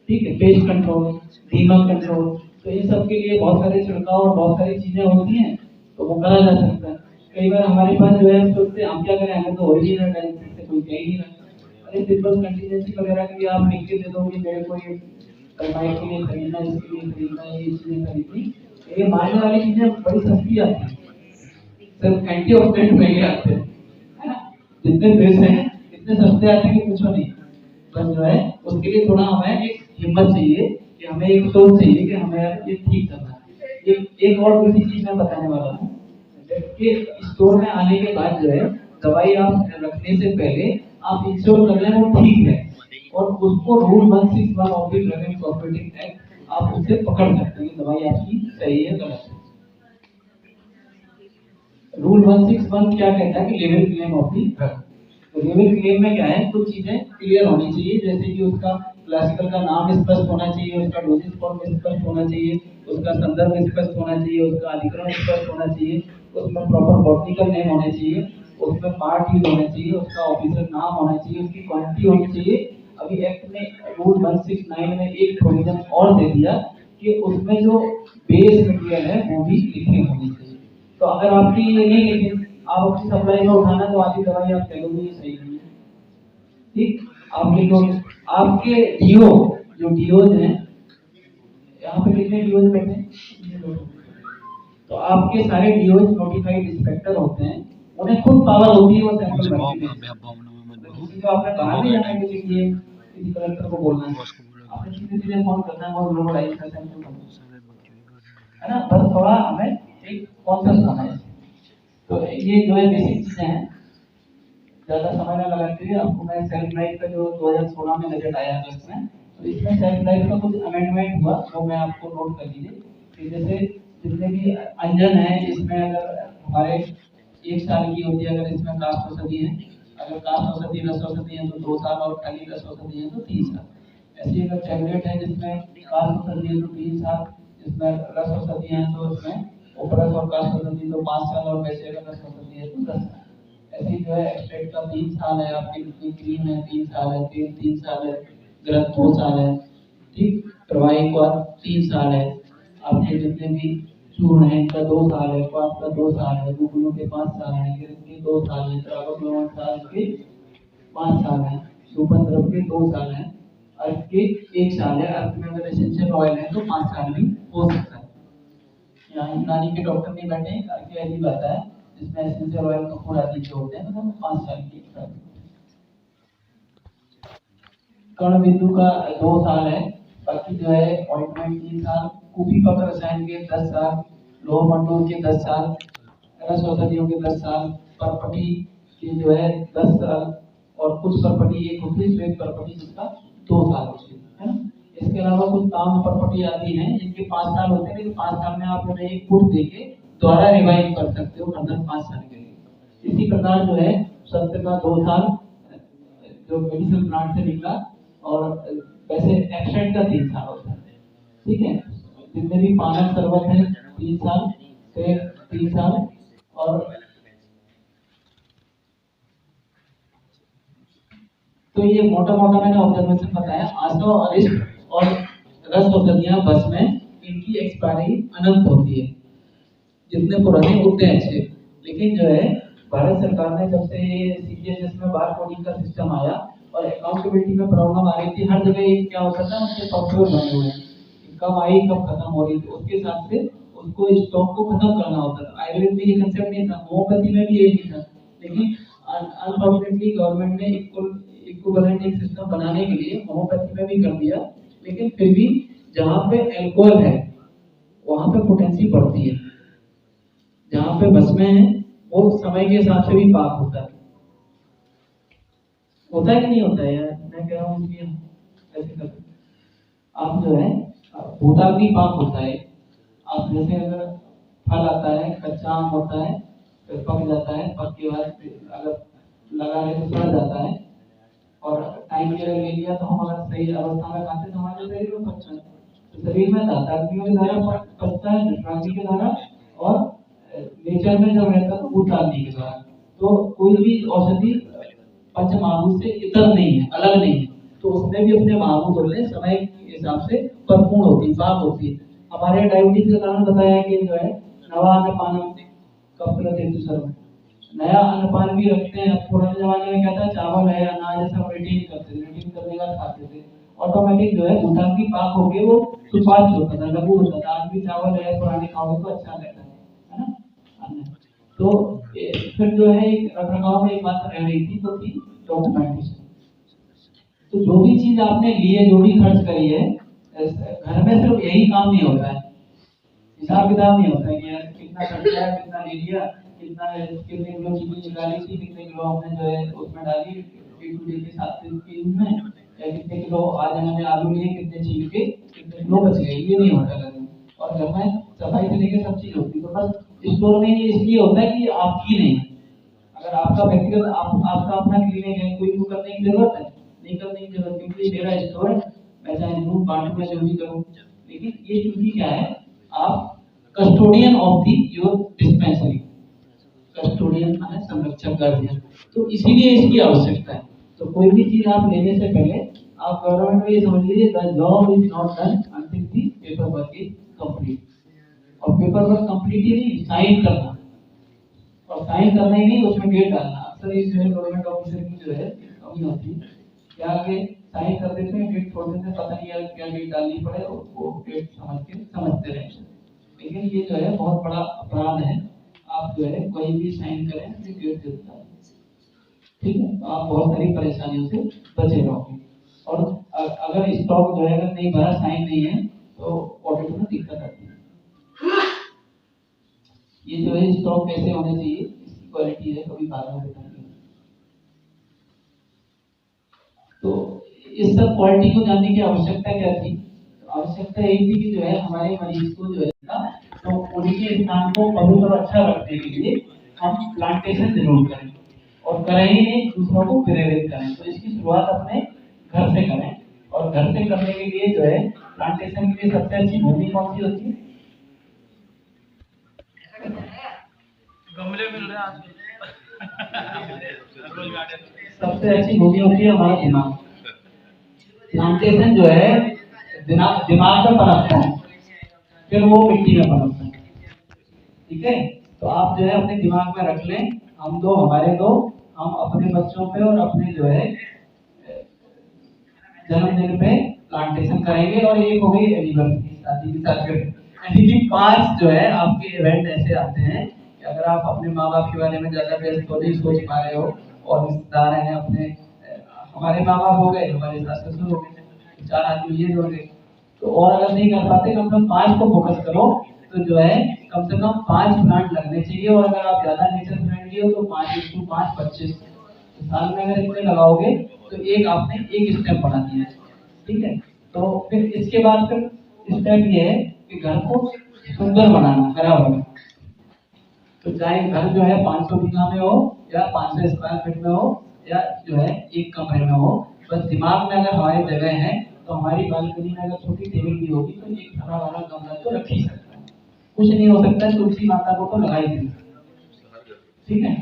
[SPEAKER 2] ठीक है। पेस्ट कंट्रोल, दीमक कंट्रोल, तो इन सब के लिए बहुत सारे छिड़काव और बहुत सारी चीजें होती हैं, तो वो करा जा सकता है। कई बार हमारे पास जो है सोचते हैं हम क्या करें, हमें तो हो ही नहीं रहा, डायरेक्ट से कोई कह ही नहीं रहा। अरे सिंपल कंटीजेंसी वगैरह के लिए आप लिख के दे दो कि मेरे को ये टर्माइट के लिए खरीदना, इसके लिए खरीदना, ये चीजें खरीदनी, ये मारने वाली चीजें बड़ी सस्ती आती है, सिर्फ एंटीऑक्सीडेंट महंगे आते हैं, है ना। जितने बेस हैं इतने सस्ते आते हैं कि कुछ नहीं। बस जो है उसके लिए थोड़ा हमें एक हिम्मत चाहिए, कि हमें एक सोच चाहिए कि हमें ये ठीक करना है। एक और दूसरी चीज मैं बताने वाला हूँ कि स्टोर में आने के बाद जो है दवाई आप रखने से पहले आप इंश्योर कर लें वो ठीक है, और उसको rule 161 of the drug and cosmetic act आप उससे पकड़ सकते हैं कि दवाई आपकी सही है गलत है। रूल 161 क्या कहता है कि level claim of the drug. तो लेवल क्लेम में क्या है, कुछ चीजें क्लियर होनी चाहिए, जैसे कि उसका क्लासिकल का नाम स्पष्ट होना चाहिए, उसका डोजेज फॉर्म स्पष्ट होना चाहिए, उसका संदर्भ स्पष्ट होना चाहिए, उसका अधिकरण स्पष्ट होना चाहिए, उसमें प्रॉपर बॉटनिकल नेम होने चाहिए, उसमें पार्ट यूज होना चाहिए, उसका ऑफिसर नाम होना चाहिए, उसकी क्वांटिटी होनी चाहिए। अभी एक्ट ने रूल 169 में एक प्रोविजन और दे दिया कि उसमें जो बेस मटेरियल है वो भी लिखे होने चाहिए। तो अगर आपकी ये नहीं लिखे, आप अपनी सप्लाई में उठाना तो आधी दवाई आप कहोगे ये सही नहीं है, ठीक। आप लिखोगे आपके डीओ, जो डीओज हैं यहाँ पे कितने डीओज बैठे हैं? तो आपके सारे डीओज नोटिफाइड इंस्पेक्टर होते हैं, उन्हें खुद पावर होती है वो सैंपल भरने की। किसी को आपने बाहर नहीं जाना है कि ये किसी कलेक्टर को बोलना है, आपने सीधे सीधे फोन करना है और लोग लाइव का सैंपल है ना। बस थोड़ा हमें एक कॉन्शियस होना है। तो ये जो है बेसिक चीजें हैं, ज्यादा समय ना लगाते हुए आपको मैं सेल्फ लाइफ का जो 2016 में बजट आया अगस्त में, तो इसमें सेल्फ लाइफ का कुछ अमेंडमेंट हुआ वो मैं आपको नोट कर लीजिए कि जैसे जितने भी अंजन है इसमें अगर हमारे 1 साल की होती है, अगर इसमें कास्ट औषधि है, अगर कास्ट औषधि रस औषधि है तो 2 साल और खाली रस औषधि है तो 3 साल। ऐसी अगर टैबलेट है जिसमें कास्ट औषधि है तो 3 साल, जिसमें रस औषधि है तो उसमें उपरस और कास्ट औषधि तो 5 साल, और वैसे अगर रस औषधि है तो 10 साल। ऐसी जो है एक्सट्रैक्ट का 3 साल है, आपकी जितनी क्रीम है 3 साल है, तेल 3 साल है, ग्रंथ 2 साल है, ठीक, प्रवाही का 3 साल है, आपके जितने भी चूर्ण है इनका 2 साल है, क्वाथ का 2 साल है, गुगुलों के 5 साल है, गिरफ्त के 2 साल है, द्रावक लवण साल के 5 साल है, सुपन द्रव के 2 साल है, अर्थ के 1 साल है, अर्थ में अगर एसेंशियल ऑयल है तो 5 साल भी हो सकता है। यहाँ यूनानी के डॉक्टर नहीं बैठे, अर्थ की ऐसी बात है जिसमें एसेंशियल ऑयल तो पूरा चीजें होते हैं तो 5 साल की कर्ण बिंदु का 2 साल है, बाकी जो है ऑइंटमेंट 3 साल, कुपी पत्र रसायन के 10 साल, लोह मंडूर के 10 साल, रस औषधियों के 10 साल, परपटी के जो है 10 साल, और कुछ परपटी एक होती है श्वेत परपटी जिसका 2 साल होती है ना। इसके अलावा कुछ ताम्र परपटी आती हैं जिनके 5 साल होते हैं, लेकिन 5 साल में आप उन्हें एक फुट देके दोबारा रिवाइव कर सकते हो फर्दर 5 साल के लिए। इसी प्रकार जो है सत्य का 2 साल जो मेडिसिन प्लांट से निकला, और वैसे एक्सट्रैक्ट का 3 साल होता है, ठीक है। जितने भी पानक सर्वत है 3 साल से 3 साल, और तो ये मोटा मोटा मैंने ऑब्जर्वेशन बताया। आसो अरिष्ट और रस औषधियां बस में इनकी एक्सपायरी अनंत होती है, जितने पुराने उतने अच्छे। लेकिन जो है भारत सरकार ने जब से सीजीएचएस में बार कोडिंग का सिस्टम आया और अकाउंटेबिलिटी में प्रॉब्लम आ रही थी, हर जगह एक क्या होता था उनके सॉफ्टवेयर बने हुए हैं, कब आई कब खत्म हो रही थी, उसके हिसाब से उसको स्टॉक को खत्म करना होता था। आयुर्वेद में ये कंसेप्ट नहीं था, होम्योपैथी में भी ये नहीं था, लेकिन अनफॉर्चुनेटली गवर्नमेंट ने इक्विवेलेंट एक सिस्टम बनाने के लिए होम्योपैथी में भी कर दिया। लेकिन फिर भी जहाँ पे एल्कोहल है वहाँ पे पोटेंसी बढ़ती है, जहाँ पे बस में है वो समय के हिसाब से भी पाक होता है कि नहीं होता है यार, मैं कह रहा हूँ इसलिए ऐसे करते आप जो है भूताल भी पाक होता है। आप जैसे अगर फल आता है, कच्चा आम होता है, फिर पक जाता है, पक के बाद अगर लगा है तो सड़ जाता है, और टाइम के ले लिया तो हम अगर सही अवस्था में खाते तो हमारे शरीर में पचता है। तो शरीर में दाताग्नियों के द्वारा पचता है, विश्रांति के द्वारा, और नेचर में जब रहता है तो भूताग्नि के द्वारा। तो कोई भी औषधि पंच महाभूत से इतर नहीं है, अलग नहीं है, तो उसमें भी अपने महाभूत होते हैं, समय के हिसाब से परिपूर्ण होती है, पाक होती है। हमारे डायबिटीज का कारण बताया कि जो है नवा अन्नपान कपलत हेतु सर्व, नया अन्नपान भी रखते हैं। पुराने जमाने में क्या था, चावल है अनाज सब रिटेन करते थे, रिटेन करने का खाते थे, ऑटोमेटिक जो है भूतान भी पाक होके वो सुपाच्य होता था, लघु होता था। आज भी चावल है पुराने खाओगे तो अच्छा लगता है ना। तो फिर जो है एक रखरखाव में एक बात रह रही थी तो थी डॉक्यूमेंटेशन। तो जो भी चीज आपने ली है, जो भी खर्च करी है, घर में सिर्फ यही काम नहीं होता है, हिसाब किताब नहीं होता है कि यार कितना खर्चा है, कितना ले लिया, कितने किलो चीनी निकाली थी, कितने किलो हमने जो है उसमें डाली डे के साथ में, या कितने किलो आज हमने आलू लिए, कितने छील के कितने किलो बच गए, ये नहीं होता घर में। और घर में सफाई से लेकर सब चीज होती है। तो बस स्टोर में इसलिए होता है कि आपकी नहीं, अगर आपका व्यक्तिगत आपका अपना क्लिनिक है, कोई को करने की जरूरत है नहीं, करने की जरूरत, क्योंकि मेरा स्टोर है, मैं चाहे दूँ बांटू, मैं जो भी करूँ। लेकिन ये चूंकि क्या है, आप custodian of the your dispensary, custodian माने संरक्षक गार्डियन, तो इसीलिए इसकी आवश्यकता है। तो कोई भी चीज आप लेने से पहले आप गवर्नमेंट में ये समझ लीजिए, the job is not done until the paper work is complete. और पेपर वर्क कंप्लीट ही नहीं, साइन करना, और साइन करना ही नहीं, उसमें डेट डालना। अक्सर ये जो है गवर्नमेंट ऑफिसर की जो है कमी होती है क्या कि साइन कर देते हैं, डेट छोड़ देते हैं, पता नहीं यार क्या डेट डालनी पड़े, वो डेट समझते रहते हैं। लेकिन ये जो है बहुत बड़ा अपराध है। आप जो है कोई भी साइन करें तो डेट जरूर डालें, ठीक है? तो आप बहुत सारी परेशानियों से बचे रहोगे। और अगर स्टॉक जो है अगर नहीं भरा, साइन नहीं है, तो ऑडिट में दिक्कत आती है। ये जो है स्टॉक कैसे होने चाहिए, इसकी क्वालिटी है, कभी बाद में बताएंगे। तो इस सब क्वालिटी को जानने की आवश्यकता क्या थी? आवश्यकता यही थी कि जो है हमारे मरीज को जो है ना, तो उनके स्थान को पवित्र और अच्छा रखने के लिए हम प्लांटेशन जरूर करें, और करें ही नहीं, दूसरों को प्रेरित करें। तो इसकी शुरुआत अपने घर से करें, और घर से करने के लिए जो है प्लांटेशन के लिए सबसे अच्छी भूमि कौन सी होती है?
[SPEAKER 4] गमले मिल रहे हैं आजकल।
[SPEAKER 2] सबसे अच्छी भूमि होती है हमारा दिमाग। प्लांटेशन जो है दिमाग में पनपता है, फिर वो मिट्टी में पनपता है, ठीक है? तो आप जो है अपने दिमाग में रख लें, हम दो हमारे दो, हम अपने बच्चों पे और अपने जो है जन्मदिन पे प्लांटेशन करेंगे। और एक हो गई एनिवर्सरी, शादी की सालगिरह। यानी कि 5 जो है आपके इवेंट ऐसे आते हैं कि अगर आप अपने माँ बाप के बारे में ज्यादा व्यस्त तो नहीं सोच पा रहे हो, और रिश्तेदार हैं अपने, हमारे माँ बाप हो गए, हमारे सास ससुर हो गए, 4 आदमी ये हो गए, तो और अगर नहीं कर पाते कम से कम 5 को फोकस करो। तो जो है कम से कम 5 प्लांट लगने चाहिए, और अगर आप ज्यादा नेचर फ्रेंडली हो तो 5:5 25। तो साल में अगर इतने लगाओगे तो एक आपने एक स्टेप बढ़ा दिया, ठीक है? तो फिर इसके बाद फिर स्टेप ये है कि घर को सुंदर बनाना, हरा भरा। तो चाहे घर जो है 500 बीघा में हो, या 500 स्क्वायर फीट में हो, या जो है एक कमरे में हो, बस दिमाग में अगर हमारी जगह है तो हमारी बालकनी में अगर छोटी टेबल भी होगी तो एक हरा भरा गमला तो रख ही सकता है। कुछ नहीं हो सकता, तुलसी माता को तो लगा ही नहीं, ठीक है?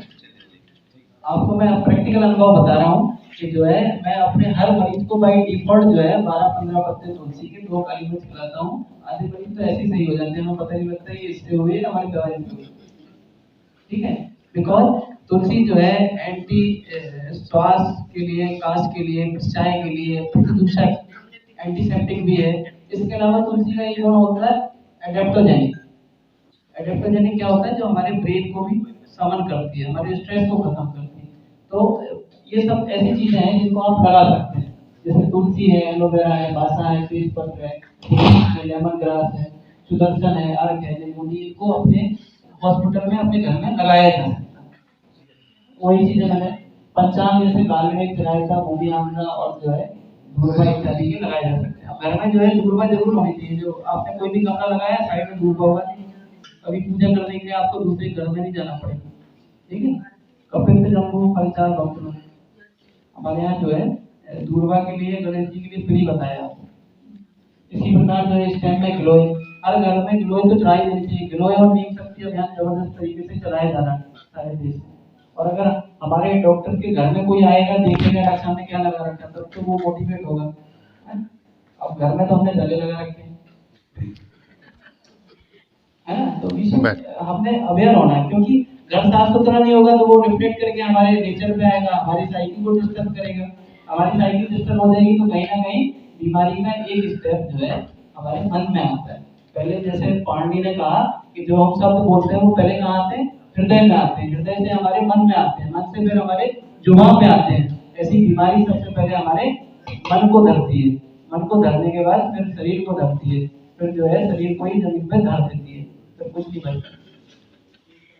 [SPEAKER 2] आपको मैं प्रैक्टिकल अनुभव बता रहा हूँ कि जो है मैं अपने हर मरीज को बाई डिफॉल्ट जो है 12-15 पत्ते तुलसी के 2 काली मिर्च खिलाता हूँ। आधे मरीज तो ऐसे ही सही हो जाते हैं, हमें पता नहीं लगता है ये इससे हुए हमारी दवाई से हुई, ठीक है? बिकॉज तुलसी जो है एंटी श्वास के लिए, काश के लिए, प्रसाय के लिए, प्रदूषक, एंटीसेप्टिक भी है। इसके अलावा तुलसी का एक गुण होता है एडेप्टोजेनिक। एडेप्टोजेनिक क्या होता है? जो हमारे ब्रेन को भी समन करती है, हमारे स्ट्रेस को खत्म करती है। तो ये सब ऐसी चीजें हैं जिनको आप लगा सकते हैं, जैसे तुलसी है, एलोवेरा है, बासा है, तेजपत्र है, लेमन ग्रास है, सुदर्शन है, अर्क है, नींबूनी, इनको अपने हॉस्पिटल में अपने घर में लगाया जा सकता है। वही चीजें मैंने पंचांग जैसे गालमेघ, रायता, मूली, आंवला और जो है दूर्वा इत्यादि के लगाए जा सकते हैं। घर में जो है दूर्वा जरूर होनी चाहिए। जो आपने कोई भी गमला लगाया साइड में दूर्वा होगा नहीं, कभी पूजा करने के लिए आपको दूसरे घर में नहीं जाना पड़ेगा, ठीक है? कपिल जम्बू फलचार भक्तों हमारे यहाँ जो है दूर्वा के लिए, गणेश जी के लिए फ्री बताया आपको। इसी प्रकार जो है स्टेम में गिलोय, हर घर में गिलोय तो चढ़ाई देनी चाहिए। गिलोय और नीम शक्ति अभियान जबरदस्त तरीके से चलाया जा रहा है सारे देश में। और अगर हमारे डॉक्टर के घर में कोई आएगा, देखेगा डॉक्टर साहब ने क्या लगा रखा है, तब तो वो मोटिवेट होगा। अब घर में तो हमने जले लगा रखे हैं, है ना? तो हमने अवेयर होना है, क्योंकि घर साफ सुथरा नहीं होगा तो वो रिफ्लेक्ट करके हमारे नेचर पे आएगा, हमारी साइकिल को डिस्टर्ब करेगा। हमारी साइकिल डिस्टर्ब हो जाएगी तो कहीं ना कहीं बीमारी का एक स्टेप जो है हमारे मन में आता है। पहले जैसे पाणिनि ने कहा कि जो हम शब्द बोलते हैं वो पहले कहाँ आते हैं? हृदय में आते हैं, हृदय से हमारे मन में आते हैं, मन से फिर हमारे जुबान में आते हैं। ऐसी बीमारी सबसे पहले हमारे मन को धरती है, मन को धरने के बाद फिर शरीर को धरती है, फिर जो है शरीर को ही जमीन पे धर देती है, फिर कुछ नहीं बचता,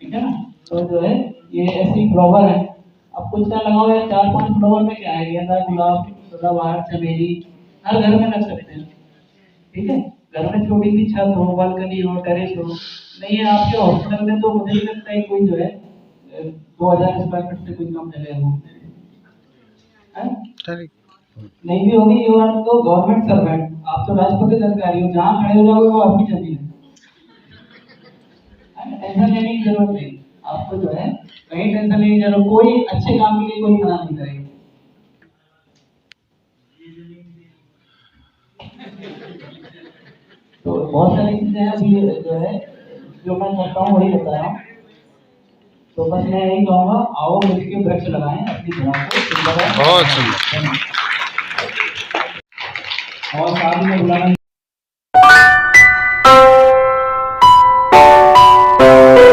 [SPEAKER 2] ठीक है ना? तो जो है ये ऐसी फ्लावर है। अब कुछ ना लगाओ या 4-5 फ्लावर में क्या है, गेंदा, गुलाब, सदाबहार, चमेली, हर घर में लग सकते हैं, ठीक है? घर में छोटी सी छत हो, बालकनी हो, टेरेस हो, नहीं है आपके हॉस्पिटल में तो मुझे नहीं लगता है कोई जो है 2000 स्क्वायर फीट से कोई कम जगह हो, नहीं भी होगी। यू आर तो गवर्नमेंट सर्वेंट, आप तो राष्ट्रपति अधिकारी हो, जहाँ खड़े हो जाओगे वो आपकी जमीन है। टेंशन लेने की जरूरत नहीं, आपको जो है कहीं टेंशन लेने की जरूरत, कोई अच्छे काम के लिए कोई मना नहीं करेगा। तो बहुत सारी चीजें हैं अभी जो है जो मैं करता हूँ वही बता रहा हूँ। तो बस मैं यही कहूँगा, आओ मिलकर वृक्ष लगाएं अपनी जगह को।
[SPEAKER 5] बहुत सुंदर।
[SPEAKER 1] और साथ ही में बुलाना